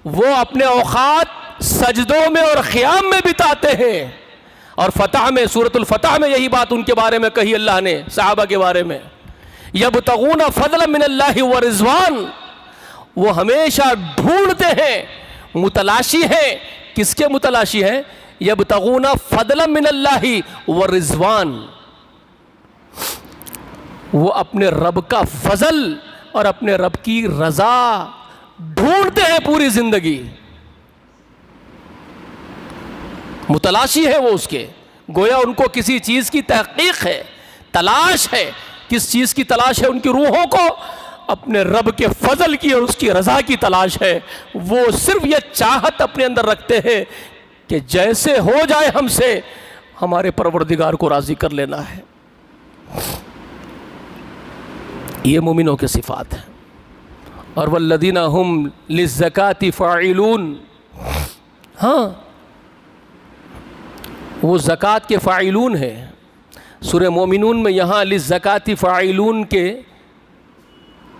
وہ اپنے اوقات سجدوں میں اور قیام میں بتاتے ہیں، اور فتح میں، سورۃ الفتح میں یہی بات ان کے بارے میں کہی اللہ نے، صحابہ کے بارے میں، یبتغون فضلا من اللہ ورضوان، وہ ہمیشہ ڈھونڈتے ہیں، متلاشی ہیں، کس کے متلاشی ہیں؟ یبتغون فضلا من اللہ ورضوان، وہ اپنے رب کا فضل اور اپنے رب کی رضا ڈھونڈتے ہیں پوری زندگی، متلاشی ہے وہ اس کے، گویا ان کو کسی چیز کی تحقیق ہے، تلاش ہے، کس چیز کی تلاش ہے؟ ان کی روحوں کو اپنے رب کے فضل کی اور اس کی رضا کی تلاش ہے. وہ صرف یہ چاہت اپنے اندر رکھتے ہیں کہ جیسے ہو جائے ہم سے ہمارے پروردگار کو راضی کر لینا ہے. یہ مومنوں کے صفات ہیں. اور والذین هم للزکاة فاعلون، ہاں وہ زکوٰۃ کے فاعلون ہیں. سورہ مومنون میں یہاں للزکاة فاعلون کے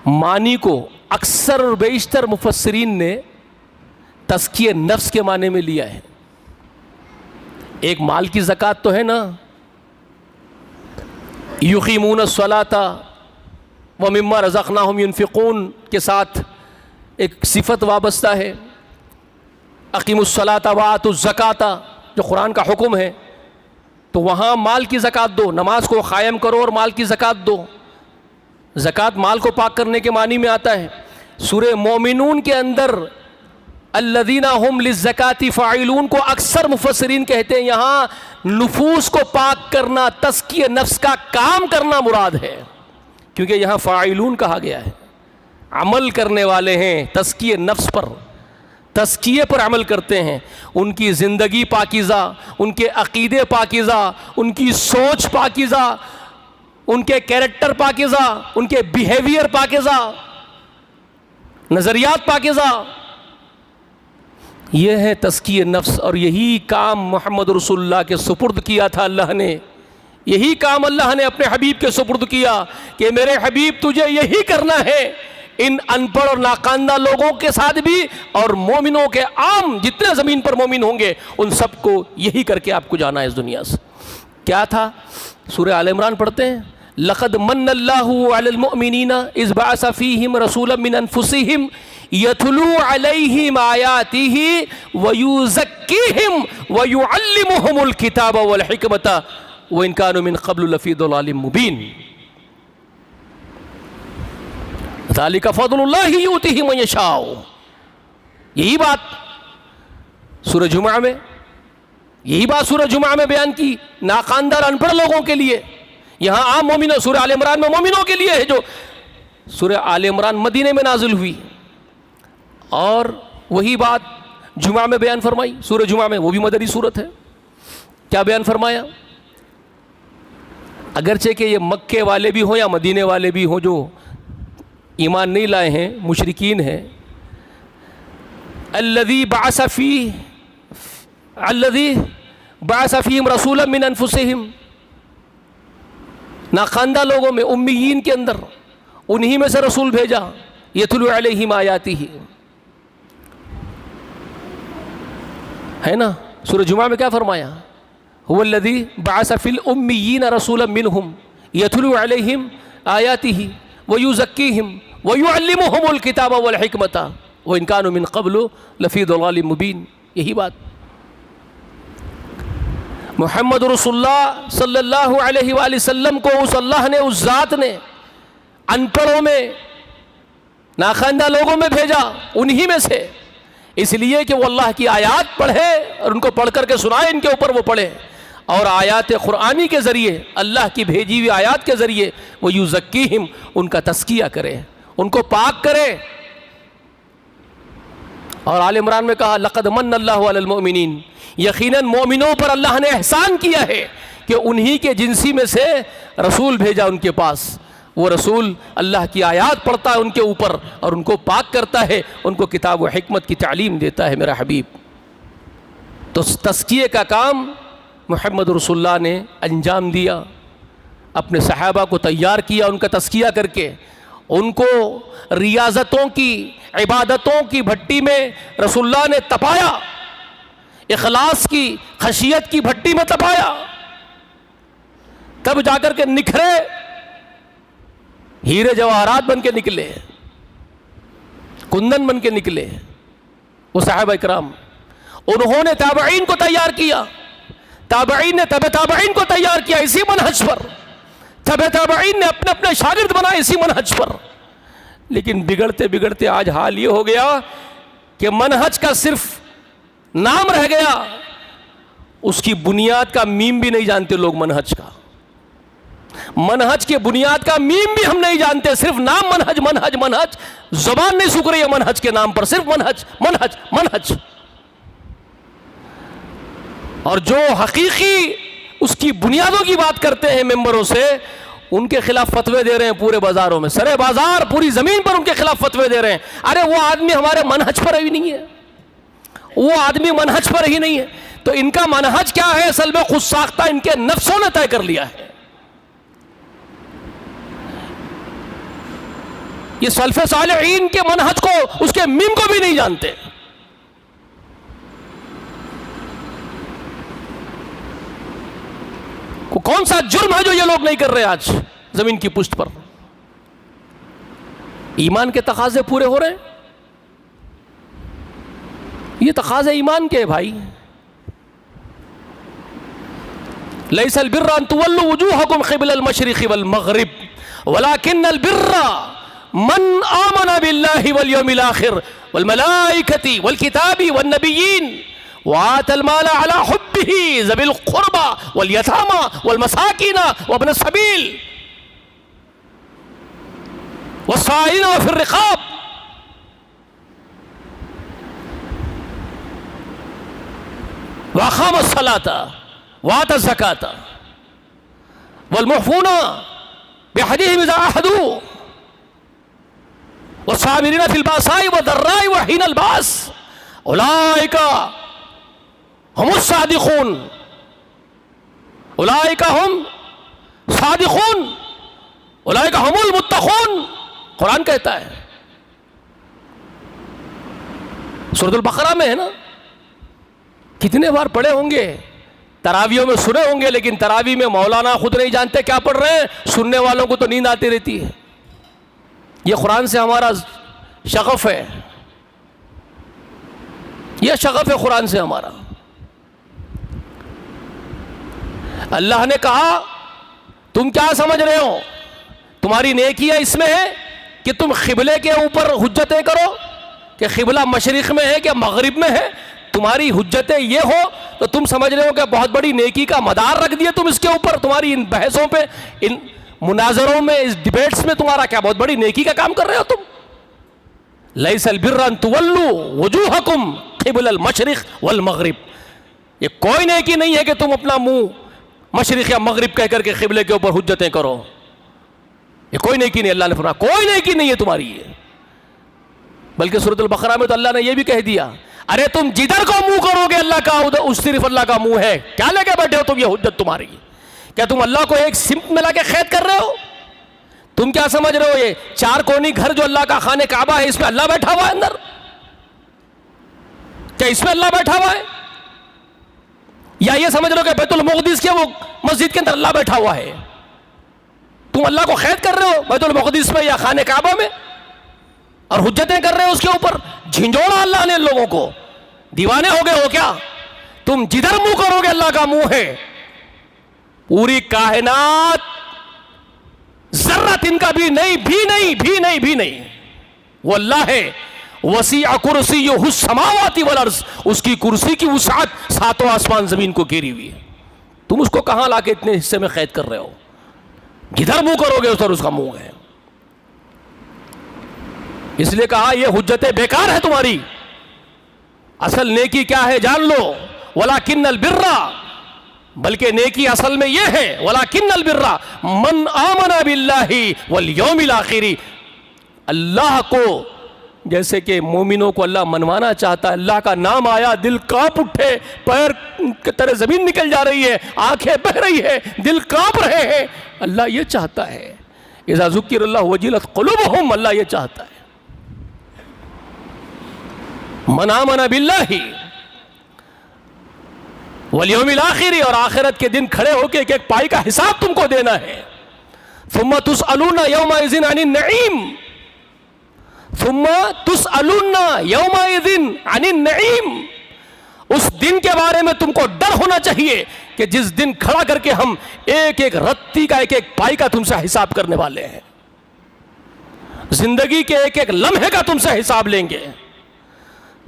معنی کو اکثر اور بیشتر مفسرین نے تزکیہ نفس کے معنی میں لیا ہے. ایک مال کی زکوٰۃ تو ہے نا، یقیمون الصلاۃ ومما رزقناہم ينفقون کے ساتھ ایک صفت وابستہ ہے. اقیموا الصلاۃ وآتوا الزکاۃ جو قرآن کا حکم ہے، تو وہاں مال کی زکوٰۃ دو، نماز کو قائم کرو اور مال کی زکوٰۃ دو. زکوٰۃ مال کو پاک کرنے کے معنی میں آتا ہے. سورہ مومنون کے اندر الذین هم للزکاة فاعلون کو اکثر مفسرین کہتے ہیں یہاں نفوس کو پاک کرنا، تزکیہ نفس کا کام کرنا مراد ہے، کیونکہ یہاں فاعلون کہا گیا ہے. عمل کرنے والے ہیں تزکیہ نفس پر، تزکیے پر عمل کرتے ہیں. ان کی زندگی پاکیزہ، ان کے عقیدے پاکیزہ، ان کی سوچ پاکیزہ، ان کے کیریکٹر پاکیزہ، ان کے بیہیویئر پاکیزہ، نظریات پاکیزہ. یہ ہے تزکیہ نفس. اور یہی کام محمد رسول اللہ کے سپرد کیا تھا اللہ نے. یہی کام اللہ نے اپنے حبیب کے سپرد کیا کہ میرے حبیب تجھے یہی کرنا ہے، ان ان پڑھ اور ناخواندہ لوگوں کے ساتھ بھی اور مومنوں کے عام جتنے زمین پر مومن ہوں گے ان سب کو یہی کر کے آپ کو جانا ہے اس دنیا سے. کیا تھا؟ سورہ آل عمران پڑھتے ہیں، لقد من اللہ علی المؤمنین اذ بعث فیہم رسولا من انفسہم یتلو علیہم آیاتہ ویزکیہم ویعلمہم الکتاب والحکمۃ وَإِن كَانُوا مِن قَبْلُ لَفِي ضَلَالٍ مُبِينٍ ذَلِكَ فَضْلُ اللَّهِ يُؤْتِيهِ مَن يَشَاءُ. یہی بات سورہ جمعہ میں، یہی بات سورہ جمعہ میں بیان کی ناخواندہ ان پڑھ لوگوں کے لیے. یہاں عام مومنوں، سورہ آل عمران میں مومنوں کے لیے ہے. جو سورہ آل عمران مدینے میں نازل ہوئی اور وہی بات جمعہ میں بیان فرمائی. سورہ جمعہ میں وہ بھی مدنی سورت ہے. کیا بیان فرمایا؟ اگرچہ کہ یہ مکے والے بھی ہوں یا مدینے والے بھی ہوں جو ایمان نہیں لائے ہیں، مشرکین ہیں. الذی بعث فیہم رسولا من انفسہم، ناخواندہ لوگوں میں، امیین کے اندر انہی میں سے رسول بھیجا. یتلو علیہم آیاتہ ہے نا. سورہ جمعہ میں کیا فرمایا؟ هو الذی بعث فی الامیین رسولا منہم یتلو علیہم آیاتہ ویزکیہم ویعلمہم الکتاب والحکمۃ وإن كانوا من قبل لفی ضلال مبین. یہی بات محمد رسول اللہ صلی اللہ علیہ وآلہ وسلم کو اس اللہ نے، اس ذات نے ان پڑھوں میں، ناخواندہ لوگوں میں بھیجا، انہی میں سے، اس لیے کہ وہ اللہ کی آیات پڑھے اور ان کو پڑھ کر کے سنائے، ان کے اوپر وہ پڑھے اور آیات قرآنی کے ذریعے، اللہ کی بھیجی ہوئی آیات کے ذریعے وہ یزکیہم، ان کا تزکیہ کرے، ان کو پاک کرے. اور آل عمران میں کہا لقد من اللہ علی المؤمنین، یقیناً مومنوں پر اللہ نے احسان کیا ہے کہ انہی کے جنسی میں سے رسول بھیجا ان کے پاس. وہ رسول اللہ کی آیات پڑھتا ہے ان کے اوپر اور ان کو پاک کرتا ہے، ان کو کتاب و حکمت کی تعلیم دیتا ہے میرا حبیب. تو تزکیے کا کام محمد رسول اللہ نے انجام دیا، اپنے صحابہ کو تیار کیا ان کا تزکیہ کر کے، ان کو ریاضتوں کی، عبادتوں کی بھٹی میں رسول اللہ نے تپایا، اخلاص کی، خشیت کی بھٹی میں تپایا، تب جا کر کے نکھرے، ہیرے جواہرات بن کے نکلے، کندن بن کے نکلے وہ صحابہ اکرام. انہوں نے تابعین کو تیار کیا، تابعین نے تبع تابعین کو تیار کیا اسی منہج پر، تبع تابعین نے اپنے اپنے شاگرد بنائے اسی منہج پر. لیکن بگڑتے بگڑتے آج حال یہ ہو گیا کہ منہج کا صرف نام رہ گیا، اس کی بنیاد کا میم بھی نہیں جانتے لوگ منہج کا. منہج کے بنیاد کا میم بھی ہم نہیں جانتے، صرف نام منہج منہج منہج، زبان نہیں سوکھ رہی ہے منہج کے نام پر، صرف منہج منہج منہج. اور جو حقیقی اس کی بنیادوں کی بات کرتے ہیں ممبروں سے، ان کے خلاف فتوے دے رہے ہیں پورے بازاروں میں، سرے بازار پوری زمین پر ان کے خلاف فتوے دے رہے ہیں. ارے وہ آدمی ہمارے منہج پر ہی نہیں ہے، وہ آدمی منہج پر ہی نہیں ہے. تو ان کا منہج کیا ہے؟ اصل میں خود ساختہ ان کے نفسوں نے طے کر لیا ہے. یہ سلف صالحین کے منہج کو، اس کے میم کو بھی نہیں جانتے. کون سا جرم ہے جو یہ لوگ نہیں کر رہے آج زمین کی پشت پر؟ ایمان کے تقاضے پورے ہو رہے ہیں. یہ تقاضے ایمان کے بھائی. لیس البر ان تولوا وجوہکم قبل المشرق والمغرب ولکن البر من آمن باللہ والیوم الآخر والملائکۃ والکتاب والنبیین وآتى المال على حبه ذوي القربى واليتامى والمساكين وابن السبيل والسائلين وفي الرقاب وأقام الصلاة وآتى الزكاة والموفون بعهدهم إذا عاهدوا والصابرين في البأساء والضراء وحين البأس أولئك ہم الصادقون، اولئک ہم صادقون، اولئک ہم المتقون. قرآن کہتا ہے، سورۃ البقرہ میں ہے نا. کتنے بار پڑھے ہوں گے، تراویحوں میں سنے ہوں گے، لیکن تراویح میں مولانا خود نہیں جانتے کیا پڑھ رہے ہیں، سننے والوں کو تو نیند آتی رہتی ہے. یہ قرآن سے ہمارا شغف ہے، یہ شغف ہے قرآن سے ہمارا. اللہ نے کہا تم کیا سمجھ رہے ہو، تمہاری نیکیاں اس میں ہے کہ تم قبلے کے اوپر حجتیں کرو کہ قبلہ مشرق میں ہے کہ مغرب میں ہے. تمہاری حجتیں یہ ہو تو تم سمجھ رہے ہو کہ بہت بڑی نیکی کا مدار رکھ دیا تم اس کے اوپر. تمہاری ان بحثوں پہ، ان مناظروں میں، اس ڈیبیٹس میں تمہارا کیا بہت بڑی نیکی کا کام کر رہے ہو تم؟ لیس البر ان تولوا وجوہکم قبل المشرق والمغرب. یہ کوئی نیکی نہیں ہے کہ تم اپنا منہ مشرق یا مغرب کہہ کر کے قبلے کے اوپر حجتیں کرو. یہ کوئی نیکی نہیں. اللہ نے فرمایا کوئی نیکی نہیں ہے تمہاری یہ. بلکہ سورۃ البقرہ میں تو اللہ نے یہ بھی کہہ دیا، ارے تم جدھر کو منہ کرو گے اللہ کا اس صرف اللہ کا منہ ہے. کیا لے کے بیٹھے ہو تم؟ یہ حجت تمہاری. کیا تم اللہ کو ایک سمت میں لا کے قید کر رہے ہو؟ تم کیا سمجھ رہے ہو یہ چار کونی گھر جو اللہ کا خانہ کعبہ ہے، اس میں اللہ بیٹھا ہوا ہے اندر؟ کیا اس میں اللہ بیٹھا ہوا ہے؟ یا یہ سمجھ رہے ہو کہ بیت المقدس کے وہ مسجد کے اندر اللہ بیٹھا ہوا ہے؟ تم اللہ کو قید کر رہے ہو بیت المقدس میں یا خانہ کعبہ میں، اور حجتیں کر رہے ہو اس کے اوپر. جھنجھوڑا اللہ نے ان لوگوں کو. دیوانے ہو گئے ہو کیا؟ تم جدھر منہ کرو گے اللہ کا منہ ہے. پوری کائنات ذرہ تن کا بھی نہیں بھی نہیں بھی نہیں بھی نہیں. وہ اللہ ہے. وسیع کرسیہ السماوات والارض، اس کی کرسی کی وسعت ساتوں آسمان زمین کو گھیری ہوئی ہے. تم اس کو کہاں لا کے اتنے حصے میں قید کر رہے ہو؟ جدھر منہ کرو گے ادھر اس کا منہ ہے. اس لیے کہا یہ حجتیں بیکار ہے تمہاری. اصل نیکی کیا ہے جان لو. وَلَكِنَّ الْبِرَّ، بلکہ نیکی اصل میں یہ ہے وَلَكِنَّ الْبِرَّ مَنْ آمَنَ بِاللَّهِ وَالْيَوْمِ الْآخِرِ. اللہ کو جیسے کہ مومنوں کو اللہ منوانا چاہتا ہے. اللہ کا نام آیا دل کانپ اٹھے، پیر کی طرح زمین نکل جا رہی ہے، آنکھیں بہ رہی ہے، دل کانپ رہے ہیں. اللہ یہ چاہتا ہے. اذا ذکر اللہ وجلت قلوبہم، اللہ یہ چاہتا ہے. من آمن باللہ والیوم الآخر، اور آخرت کے دن کھڑے ہو کے ایک ایک پائی کا حساب تم کو دینا ہے. ثم تسألون یومئذ عن النعیم، ثم تسألون یومئذ عن النعیم. اس دن کے بارے میں تم کو ڈر ہونا چاہیے کہ جس دن کھڑا کر کے ہم ایک ایک رتی کا، ایک ایک پائی کا تم سے حساب کرنے والے ہیں. زندگی کے ایک ایک لمحے کا تم سے حساب لیں گے.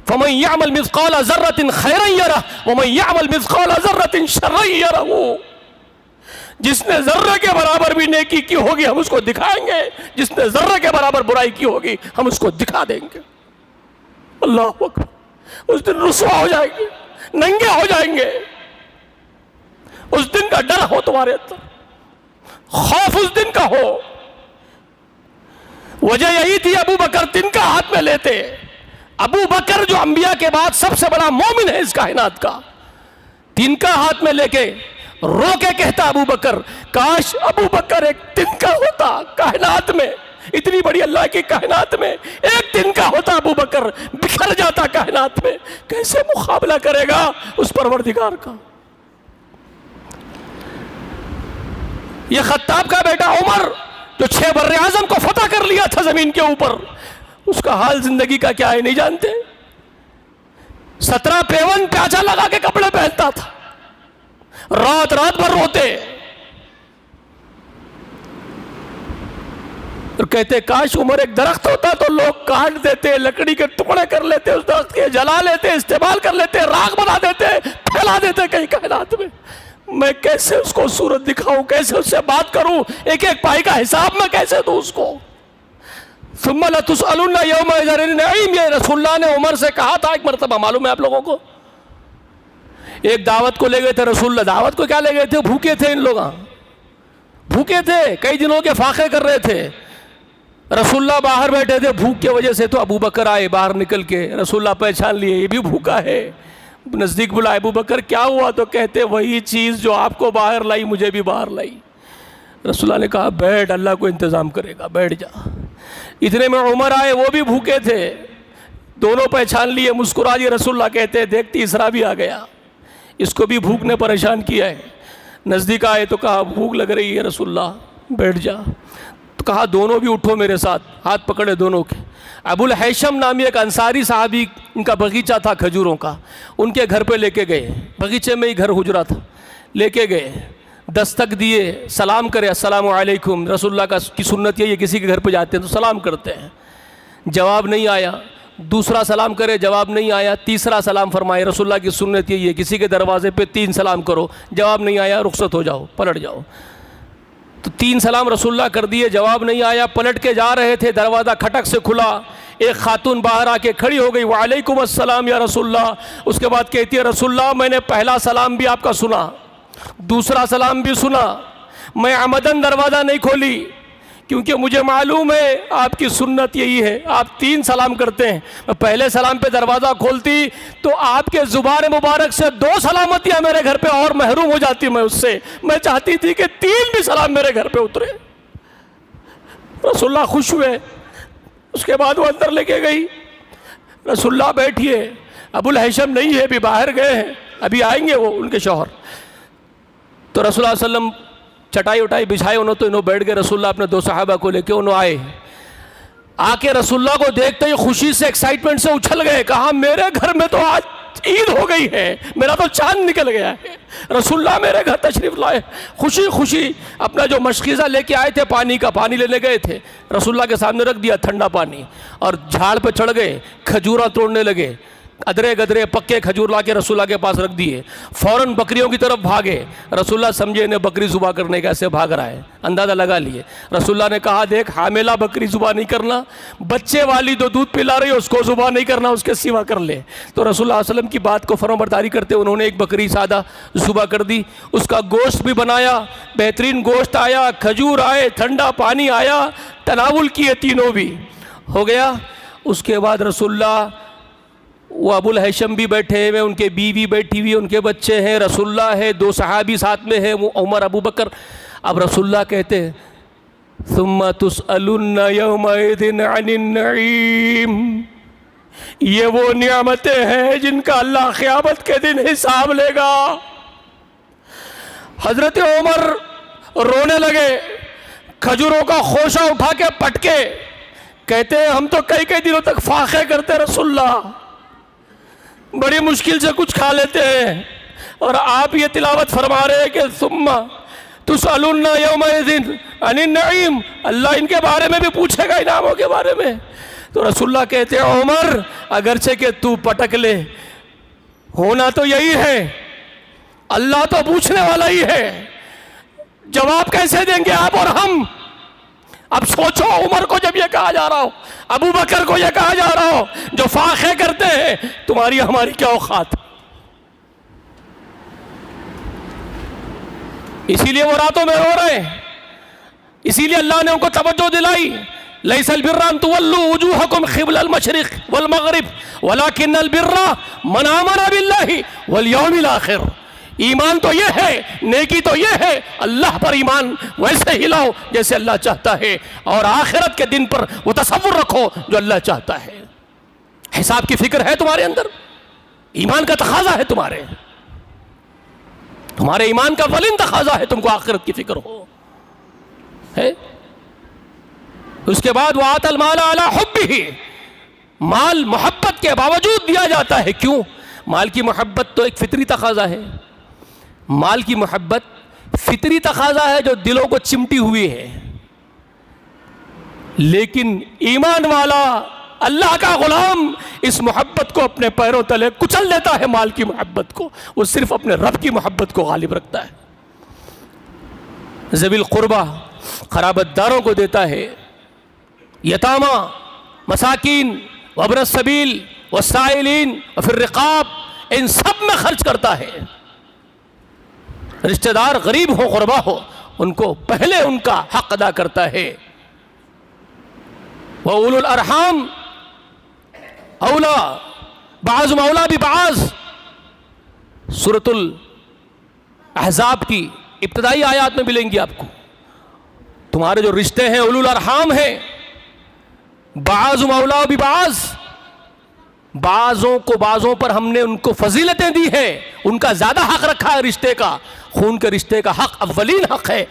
فَمَنْ يَعْمَلْ مِثْقَالَ ذَرَّةٍ خَيْرًا يَرَهُ وَمَنْ يَعْمَلْ مِثْقَالَ ذَرَّةٍ شَرًّا يَرَهُ. جس نے ذرے کے برابر بھی نیکی کی ہوگی ہم اس کو دکھائیں گے، جس نے ذرے کے برابر برائی کی ہوگی ہم اس کو دکھا دیں گے۔ اللہ اکبر، اس دن رسوا ہو جائیں گے، ننگے ہو جائیں گے۔ اس دن کا ڈر ہو تمہارے اندر، خوف اس دن کا ہو۔ وجہ یہی تھی ابو بکر تنکا ہاتھ میں لیتے۔ ابو بکر جو انبیاء کے بعد سب سے بڑا مومن ہے اس کائنات کا، تنکا ہاتھ میں لے کے رو کے کہتا ابو بکر، کاش ابو بکر ایک تنکا ہوتا کائنات میں، اتنی بڑی اللہ کی کائنات میں ایک تنکا ہوتا ابو بکر، بکھر جاتا کائنات میں۔ کیسے مقابلہ کرے گا اس پروردگار کا؟ یہ خطاب کا بیٹا عمر جو 6 بر اعظم کو فتح کر لیا تھا زمین کے اوپر، اس کا حال زندگی کا کیا ہے نہیں جانتے؟ 17 پیون پیاچا لگا کے کپڑے پہنتا تھا، رات رات بھر روتے اور کہتے کاش عمر ایک درخت ہوتا تو لوگ کاٹ دیتے، لکڑی کے ٹکڑے کر لیتے، اس درخت کے جلا لیتے، استعمال کر لیتے، راکھ بنا دیتے، پھیلا دیتے کئی کائنات میں۔ میں کیسے اس کو صورت دکھاؤں، کیسے اس سے بات کروں، ایک ایک پائی کا حساب میں کیسے دوں اس کو؟ ثم لتسألن یومئذ عن النعیم، یہ رسول اللہ نے عمر سے کہا تھا ایک مرتبہ، معلوم ہے آپ لوگوں کو؟ ایک دعوت کو لے گئے تھے رسول اللہ، دعوت کو کیا لے گئے تھے؟ بھوکے تھے ان لوگ، بھوکے تھے، کئی دنوں کے فاقے کر رہے تھے۔ رسول اللہ باہر بیٹھے تھے بھوک کی وجہ سے، تو ابو بکر آئے باہر نکل کے، رسول اللہ پہچان لیے یہ بھی بھوکا ہے، نزدیک بلائے، ابو بکر کیا ہوا؟ تو کہتے وہی چیز جو آپ کو باہر لائی مجھے بھی باہر لائی۔ رسول اللہ نے کہا بیٹھ، اللہ کو انتظام کرے گا، بیٹھ جا۔ اتنے میں عمر آئے، وہ بھی بھوکے تھے، دونوں پہچان لیے، مسکرا دیے۔ رسول اللہ کہتے دیکھ تیسرا بھی آ گیا، اس کو بھی بھوک نے پریشان کیا ہے۔ نزدیک آئے تو کہا بھوک لگ رہی ہے رسول اللہ، بیٹھ جا۔ تو کہا دونوں بھی اٹھو میرے ساتھ، ہاتھ پکڑے دونوں کے۔ ابو الحیشم نامی ایک انصاری صحابی، ان کا باغیچہ تھا کھجوروں کا، ان کے گھر پہ لے کے گئے، باغیچے میں ہی گھر حجرا تھا، لے کے گئے، دستک دیے، سلام کرے السلام علیکم۔ رسول اللہ کی سنت یہ کسی کے گھر پہ جاتے ہیں تو سلام کرتے ہیں، جواب نہیں آیا۔ دوسرا سلام کرے، جواب نہیں آیا۔ تیسرا سلام فرمائے، رسول اللہ کی سنت یہ کسی کے دروازے پہ 3 سلام کرو، جواب نہیں آیا رخصت ہو جاؤ، پلٹ جاؤ۔ تو 3 سلام رسول اللہ کر دیے، جواب نہیں آیا، پلٹ کے جا رہے تھے، دروازہ کھٹک سے کھلا، ایک خاتون باہر آ کے کھڑی ہو گئی، وعلیکم السلام یا رسول اللہ۔ اس کے بعد کہتی ہے رسول اللہ میں نے پہلا سلام بھی آپ کا سنا، دوسرا سلام بھی سنا، میں عمدن دروازہ نہیں کھولی کیونکہ مجھے معلوم ہے آپ کی سنت یہی ہے، آپ 3 سلام کرتے ہیں، میں پہلے سلام پہ دروازہ کھولتی تو آپ کے زبان مبارک سے 2 سلامتیاں میرے گھر پہ اور محروم ہو جاتی، میں اس سے، میں چاہتی تھی کہ 3 بھی سلام میرے گھر پہ اترے۔ رسول اللہ خوش ہوئے، اس کے بعد وہ اندر لے کے گئی، رسول اللہ بیٹھیے، ابو الحیشم نہیں ہے، ابھی باہر گئے ہیں، ابھی آئیں گے وہ ان کے شوہر۔ تو رسول اللہ صلی اللہ علیہ وسلم چٹائی وٹائی بچھائے، انہوں تو انہوں بیٹھ گئے، رسول اللہ اپنے 2 صحابہ کو لے کے انہوں آئے، آ کے رسول اللہ کو دیکھتے ہی خوشی سے ایکسائٹمنٹ سے اچھل گئے، کہا میرے گھر میں تو آج عید ہو گئی ہے، میرا تو چاند نکل گیا ہے، رسول اللہ میرے گھر تشریف لائے۔ خوشی خوشی اپنا جو مشکیزہ لے کے آئے تھے، پانی کا، پانی لینے گئے تھے، رسول اللہ کے سامنے رکھ دیا ٹھنڈا پانی، اور جھاڑ پہ چڑھ گئے، کھجورا توڑنے لگے، ادرے گدرے پکے کھجور لا کے رسول اللہ کے پاس رکھ دیے، فوراً بکریوں کی طرف بھاگے۔ رسول اللہ سمجھے انہیں بکری ذبح کرنے کا، ایسے بھاگ رہا ہے، اندازہ لگا لیے۔ رسول اللہ نے کہا دیکھ حاملہ بکری ذبح نہیں کرنا، بچے والی جو دودھ پلا رہی ہے اس کو ذبح نہیں کرنا، اس کے سوا کر لے۔ تو رسول اللہ علیہ وسلم کی بات کو فرمانبرداری کرتے انہوں نے ایک بکری سادہ ذبح کر دی، اس کا گوشت بھی بنایا، بہترین گوشت آیا، کھجور آئے، ٹھنڈا پانی آیا، تناول کیے تینوں بھی ہو گیا۔ اس کے بعد رسول اللہ، وہ ابو الحیشم بھی بیٹھے ہوئے، ان کے بیوی بیٹھی ہوئی، ان کے بچے ہیں، رسول اللہ ہے، 2 صحابی ساتھ میں ہیں، وہ عمر ابو بکر۔ اب رسول اللہ کہتے ثم تسألن یومئذ عن النعیم، یہ وہ نعمتیں ہیں جن کا اللہ قیامت کے دن حساب لے گا۔ حضرت عمر رونے لگے، کھجوروں کا خوشہ اٹھا کے پٹکے، کہتے ہیں ہم تو کئی کئی دنوں تک فاقے کرتے رسول اللہ، بڑی مشکل سے کچھ کھا لیتے ہیں، اور آپ یہ تلاوت فرما رہے ہیں کہ ثم تسألن یومئذ عن النعیم، اللہ ان کے بارے میں بھی پوچھے گا، انعاموں کے بارے میں۔ تو رسول اللہ کہتے ہیں عمر اگرچہ کہ تو پٹک لے، ہونا تو یہی ہے، اللہ تو پوچھنے والا ہی ہے، جواب کیسے دیں گے آپ اور ہم؟ اب سوچو، عمر کو جب یہ کہا جا رہا ہو، ابو بکر کو یہ کہا جا رہا ہو جو فاخے کرتے ہیں، تمہاری ہماری کیا اوقات؟ اسی لیے وہ راتوں میں رو رہے ہیں، اسی لیے اللہ نے ان کو توجہ دلائی، لیس البر ان تولوا وجوہکم قبل المشرق والمغرب ولکن البر من آمن باللہ والیوم الآخر۔ ایمان تو یہ ہے، نیکی تو یہ ہے، اللہ پر ایمان ویسے ہی لاؤ جیسے اللہ چاہتا ہے، اور آخرت کے دن پر وہ تصور رکھو جو اللہ چاہتا ہے۔ حساب کی فکر ہے تمہارے اندر، ایمان کا تقاضا ہے، تمہارے ایمان کا اولین تقاضا ہے تم کو آخرت کی فکر ہو ہے۔ اس کے بعد وآتى المال علی حبہ، مال محبت کے باوجود دیا جاتا ہے۔ کیوں؟ مال کی محبت تو ایک فطری تقاضا ہے، مال کی محبت فطری تقاضا ہے جو دلوں کو چمٹی ہوئی ہے، لیکن ایمان والا اللہ کا غلام اس محبت کو اپنے پیروں تلے کچل دیتا ہے۔ مال کی محبت کو وہ صرف اپنے رب کی محبت کو غالب رکھتا ہے، ذوی القربہ قرابت داروں کو دیتا ہے، یتامى مساکین وابن السبیل والسائلین وفی الرقاب، ان سب میں خرچ کرتا ہے۔ رشتہ دار غریب ہو غربا ہو، ان کو پہلے ان کا حق ادا کرتا ہے۔ وَأُولُو الْأَرْحَامِ اولا بعض مولا ببعض، سورۃ الاحزاب کی ابتدائی آیات میں ملیں گی آپ کو۔ تمہارے جو رشتے ہیں اولو الارحام ہیں، بعض مولا ببعض، بعضوں کو بعضوں پر ہم نے ان کو فضیلتیں دی ہیں، ان کا زیادہ حق رکھا ہے رشتے کا، خون کے رشتے کا حق اولین حق ہے۔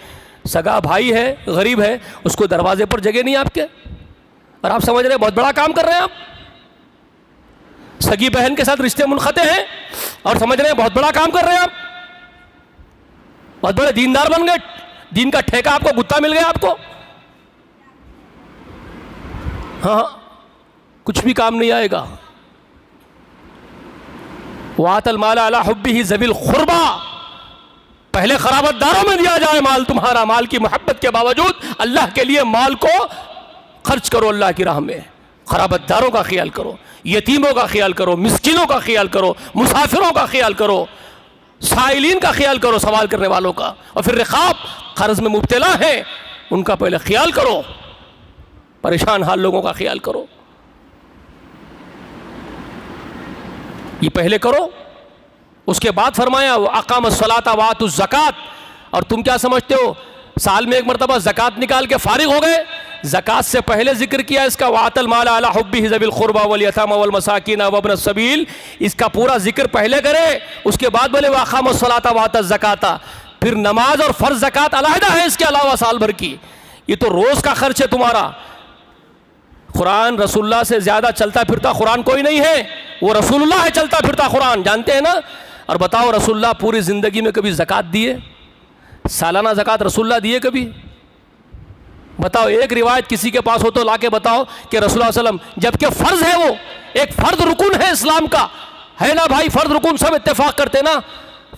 سگا بھائی ہے، غریب ہے، اس کو دروازے پر جگہ نہیں آپ کے، اور آپ سمجھ رہے ہیں بہت بڑا کام کر رہے ہیں آپ۔ سگی بہن کے ساتھ رشتے منقطع ہیں اور سمجھ رہے ہیں بہت بڑا کام کر رہے ہیں آپ، بہت بڑے دیندار بن گئے، دین کا ٹھیکہ آپ کو، گتا مل گیا آپ کو۔ ہاں، کچھ بھی کام نہیں آئے گا۔ وَآتَى الْمَالَ عَلَى حُبِّهِ ذَوِي الْقُرْبَى، پہلے قرابت داروں میں دیا جائے مال تمہارا، مال کی محبت کے باوجود اللہ کے لیے مال کو خرچ کرو، اللہ کی راہ میں قرابت داروں کا خیال کرو، یتیموں کا خیال کرو، مسکینوں کا خیال کرو، مسافروں کا خیال کرو، سائلین کا خیال کرو، سوال کرنے والوں کا، اور پھر رقاب، قرض میں مبتلا ہیں ان کا پہلے خیال کرو، پریشان حال لوگوں کا خیال کرو، یہ پہلے کرو۔ اس کے بعد فرمایا اقام الصلاۃ وآتوا الزکوٰۃ، اور تم کیا سمجھتے ہو سال میں ایک مرتبہ زکوٰۃ نکال کے فارغ ہو گئے؟ زکوٰۃ سے پہلے ذکر کیا اس کا، وآتى المال علی حبہ ذوی القربى والیتامى والمساکین وابن السبیل، اس کا پورا ذکر پہلے کرے، اس کے بعد بولے واقام الصلاۃ وآتى الزکوٰۃ، پھر نماز اور فرض زکوٰۃ علیحدہ ہے اس کے علاوہ سال بھر کی، یہ تو روز کا خرچ ہے تمہارا۔ قرآن رسول اللہ سے زیادہ چلتا پھرتا قرآن کوئی نہیں ہے، وہ رسول اللہ ہے چلتا پھرتا قرآن، جانتے ہیں نا؟ اور بتاؤ رسول اللہ پوری زندگی میں کبھی زکوٰۃ دیے؟ سالانہ زکوٰۃ رسول اللہ دیے کبھی؟ بتاؤ، ایک روایت کسی کے پاس ہو تو لا کے بتاؤ کہ رسول اللہ صلی اللہ علیہ وسلم، جبکہ فرض ہے، وہ ایک فرض رکن ہے اسلام کا، ہے نا بھائی؟ فرض رکن سب اتفاق کرتے نا،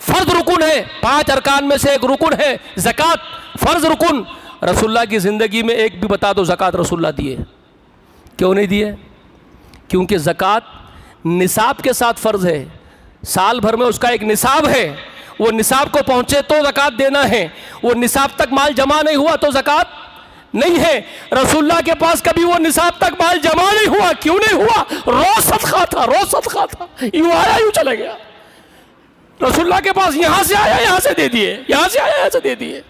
فرض رکن ہے، 5 ارکان میں سے ایک رکن ہے زکوٰۃ، فرض رکن۔ رسول اللہ کی زندگی میں ایک بھی بتا دو زکوٰۃ رسول اللہ دیے؟ کیوں نہیں دیے؟ کیونکہ زکوٰۃ نصاب کے ساتھ فرض ہے، سال بھر میں اس کا ایک نصاب ہے، وہ نصاب کو پہنچے تو زکوٰۃ دینا ہے، وہ نصاب تک مال جمع نہیں ہوا تو زکوٰۃ نہیں ہے۔ رسول اللہ کے پاس کبھی وہ نصاب تک مال جمع نہیں ہوا، کیوں نہیں ہوا؟ روز صدقہ تھا، روز صدقہ تھا، یوں آیا یوں چلا گیا۔ رسول اللہ کے پاس یہاں سے آیا یہاں سے دے دیے، یہاں سے آیا یہاں سے دے دیے۔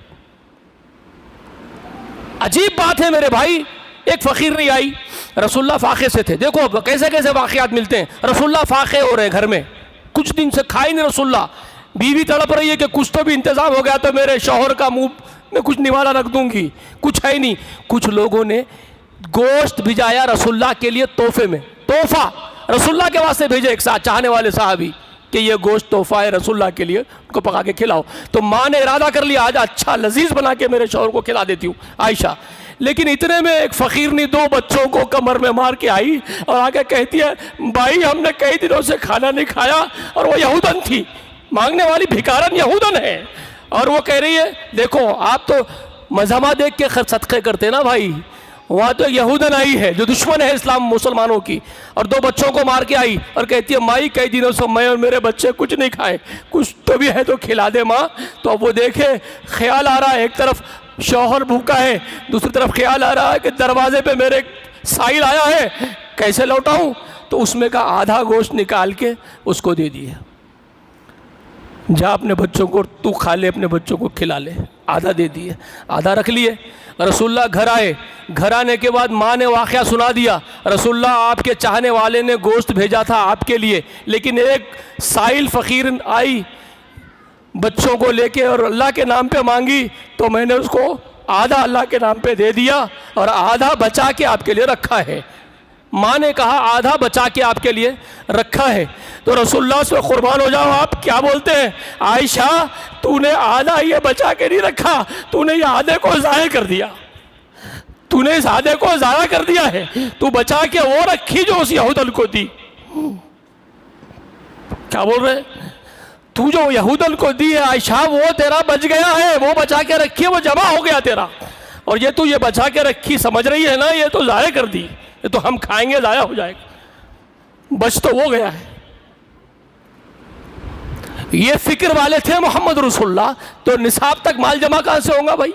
عجیب بات ہے میرے بھائی، ایک فقیر نہیں آئی، رسول اللہ فاقے سے تھے، دیکھو کیسے کیسے واقعات ملتے ہیں۔ رسول اللہ فاقے ہو رہے گھر میں، کچھ دن سے کھائے نہیں رسول اللہ، بیوی تڑپ رہی ہے کہ کچھ تو بھی انتظام ہو گیا تو میرے شوہر کا منہ میں کچھ نوالا رکھ دوں گی، کچھ ہے نہیں۔ کچھ لوگوں نے گوشت بھجایا رسول اللہ کے لیے تحفے میں، تحفہ رسول اللہ کے واسطے بھیجے ایک ساتھ چاہنے والے صحابی کہ یہ گوشت تحفہ ہے رسول اللہ کے لیے، ان کو پکا کے کھلاؤ۔ تو ماں نے ارادہ کر لیا آج اچھا لذیذ بنا کے میرے شوہر کو کھلا دیتی ہوں عائشہ، لیکن اتنے میں ایک فقیرنی 2 بچوں کو کمر میں مار کے آئی اور آگے کہتی ہے بھائی ہم نے کئی دنوں سے کھانا نہیں کھایا، اور وہ یہودن تھی، مانگنے والی بھکارن یہودن ہے، اور وہ کہہ رہی ہے دیکھو آپ تو مذہبہ دیکھ کے صدقے کرتے نا بھائی، وہاں تو یہودن آئی ہے جو دشمن ہے اسلام مسلمانوں کی، اور 2 بچوں کو مار کے آئی اور کہتی ہے مائی کئی دنوں سے میں اور میرے بچے کچھ نہیں کھائے، کچھ تو بھی ہے تو کھلا دے ماں۔ تو اب وہ دیکھے خیال آ رہا ہے، ایک طرف شوہر بھوکا ہے، دوسری طرف خیال آ رہا ہے کہ دروازے پہ میرے سائل آیا ہے کیسے لوٹاؤں، تو اس میں کا آدھا گوشت نکال کے اس کو دے دیا، جا اپنے بچوں کو تو کھا لے، اپنے بچوں کو کھلا لے، آدھا دے دیے، آدھا رکھ لیے۔ رسول اللہ گھر آئے، گھر آنے کے بعد ماں نے واقعہ سنا دیا، رسول اللہ آپ کے چاہنے والے نے گوشت بھیجا تھا آپ کے لیے، لیکن ایک سائل فقیر آئی بچوں کو لے کے اور اللہ کے نام پہ مانگی، تو میں نے اس کو آدھا اللہ کے نام پہ دے دیا اور آدھا بچا کے آپ کے لیے رکھا ہے۔ ماں نے کہا آدھا بچا کے آپ کے لیے رکھا ہے، تو رسول اللہ سے قربان ہو جاؤ، آپ کیا بولتے ہیں عائشہ تو نے آدھا یہ بچا کے نہیں رکھا، تو نے یہ آدھے کو ضائع کر دیا، تو نے اس آدھے کو ضائع کر دیا ہے، تو بچا کے وہ رکھی جو اس یہودن کو دی۔ کیا بول رہے ہیں؟ تو جو یہودن کو دی ہے عائشہ وہ تیرا بچ گیا ہے، وہ بچا کے رکھی ہے، وہ جمع ہو گیا تیرا، اور یہ تو یہ بچا کے رکھی سمجھ رہی ہے نا، یہ تو ضائع کر دی، یہ تو ہم کھائیں گے ضائع ہو جائے گا، بچ تو وہ گیا ہے۔ یہ فکر والے تھے محمد رسول اللہ، تو نصاب تک مال جمع کہاں سے ہوگا بھائی؟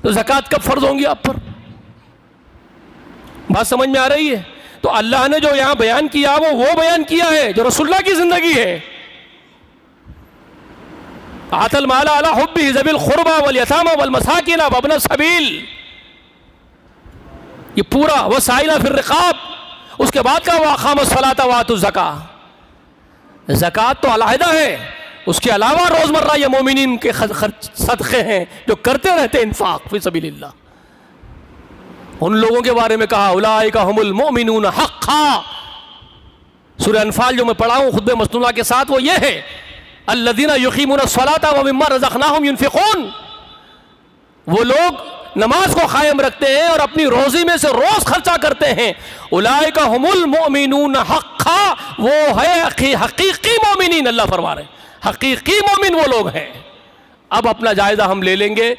تو زکوٰۃ کب فرض ہوں گی آپ پر؟ بات سمجھ میں آ رہی ہے؟ تو اللہ نے جو یہاں بیان کیا وہ بیان کیا ہے جو رسول اللہ کی زندگی ہے۔ آتَ المال علی حبہ ذوی القربى والیتامى والمساکین وابن السبیل، یہ پورا وسائل فی الرقاب، اس کے بعد کا واقام الصلاۃ وآتوا الزکاۃ، زکوٰۃ تو علیحدہ ہے، اس کے علاوہ روزمرہ یہ مومنین کے صدقے ہیں جو کرتے رہتے انفاق فی سبیل اللہ۔ ان لوگوں کے بارے میں کہا اولئک ھم المؤمنون حقا، سورہ انفال جو میں پڑھا ہوں خطبہ مسنونہ کے ساتھ وہ یہ ہے الذین یقیمون الصلاۃ ومما رزقناہم ینفقون، وہ لوگ نماز کو قائم رکھتے ہیں اور اپنی روزی میں سے روز خرچہ کرتے ہیں۔ اولئک ھم المؤمنون حقا، وہ ہے حقیقی مومنین، اللہ فرما رہے ہیں حقیقی مومن وہ لوگ ہیں۔ اب اپنا جائزہ ہم لے لیں گے،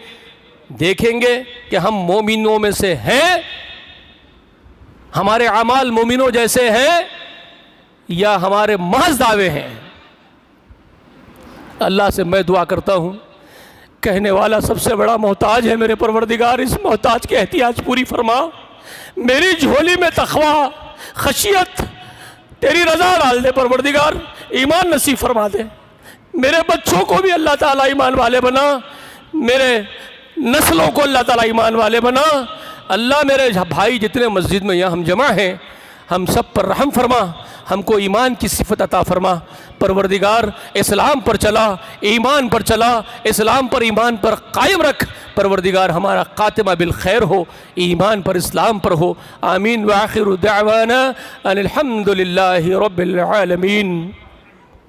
دیکھیں گے کہ ہم مومنوں میں سے ہیں، ہمارے اعمال مومنوں جیسے ہیں یا ہمارے محض دعوے ہیں۔ اللہ سے میں دعا کرتا ہوں، کہنے والا سب سے بڑا محتاج ہے میرے پروردگار، اس محتاج کے احتیاج پوری فرما، میری جھولی میں تقویٰ خشیت تیری رضا ڈال دے پروردگار، ایمان نصیب فرما دے، میرے بچوں کو بھی اللہ تعالیٰ ایمان والے بنا، میرے نسلوں کو اللہ تعالیٰ ایمان والے بنا۔ اللہ میرے بھائی جتنے مسجد میں یہاں ہم جمع ہیں، ہم سب پر رحم فرما، ہم کو ایمان کی صفت عطا فرما پروردگار، اسلام پر چلا، ایمان پر چلا، اسلام پر ایمان پر قائم رکھ پروردگار، ہمارا خاتمہ بالخیر ہو، ایمان پر اسلام پر ہو، آمین۔ وآخر دعوانا ان الحمد للہ رب العالمین۔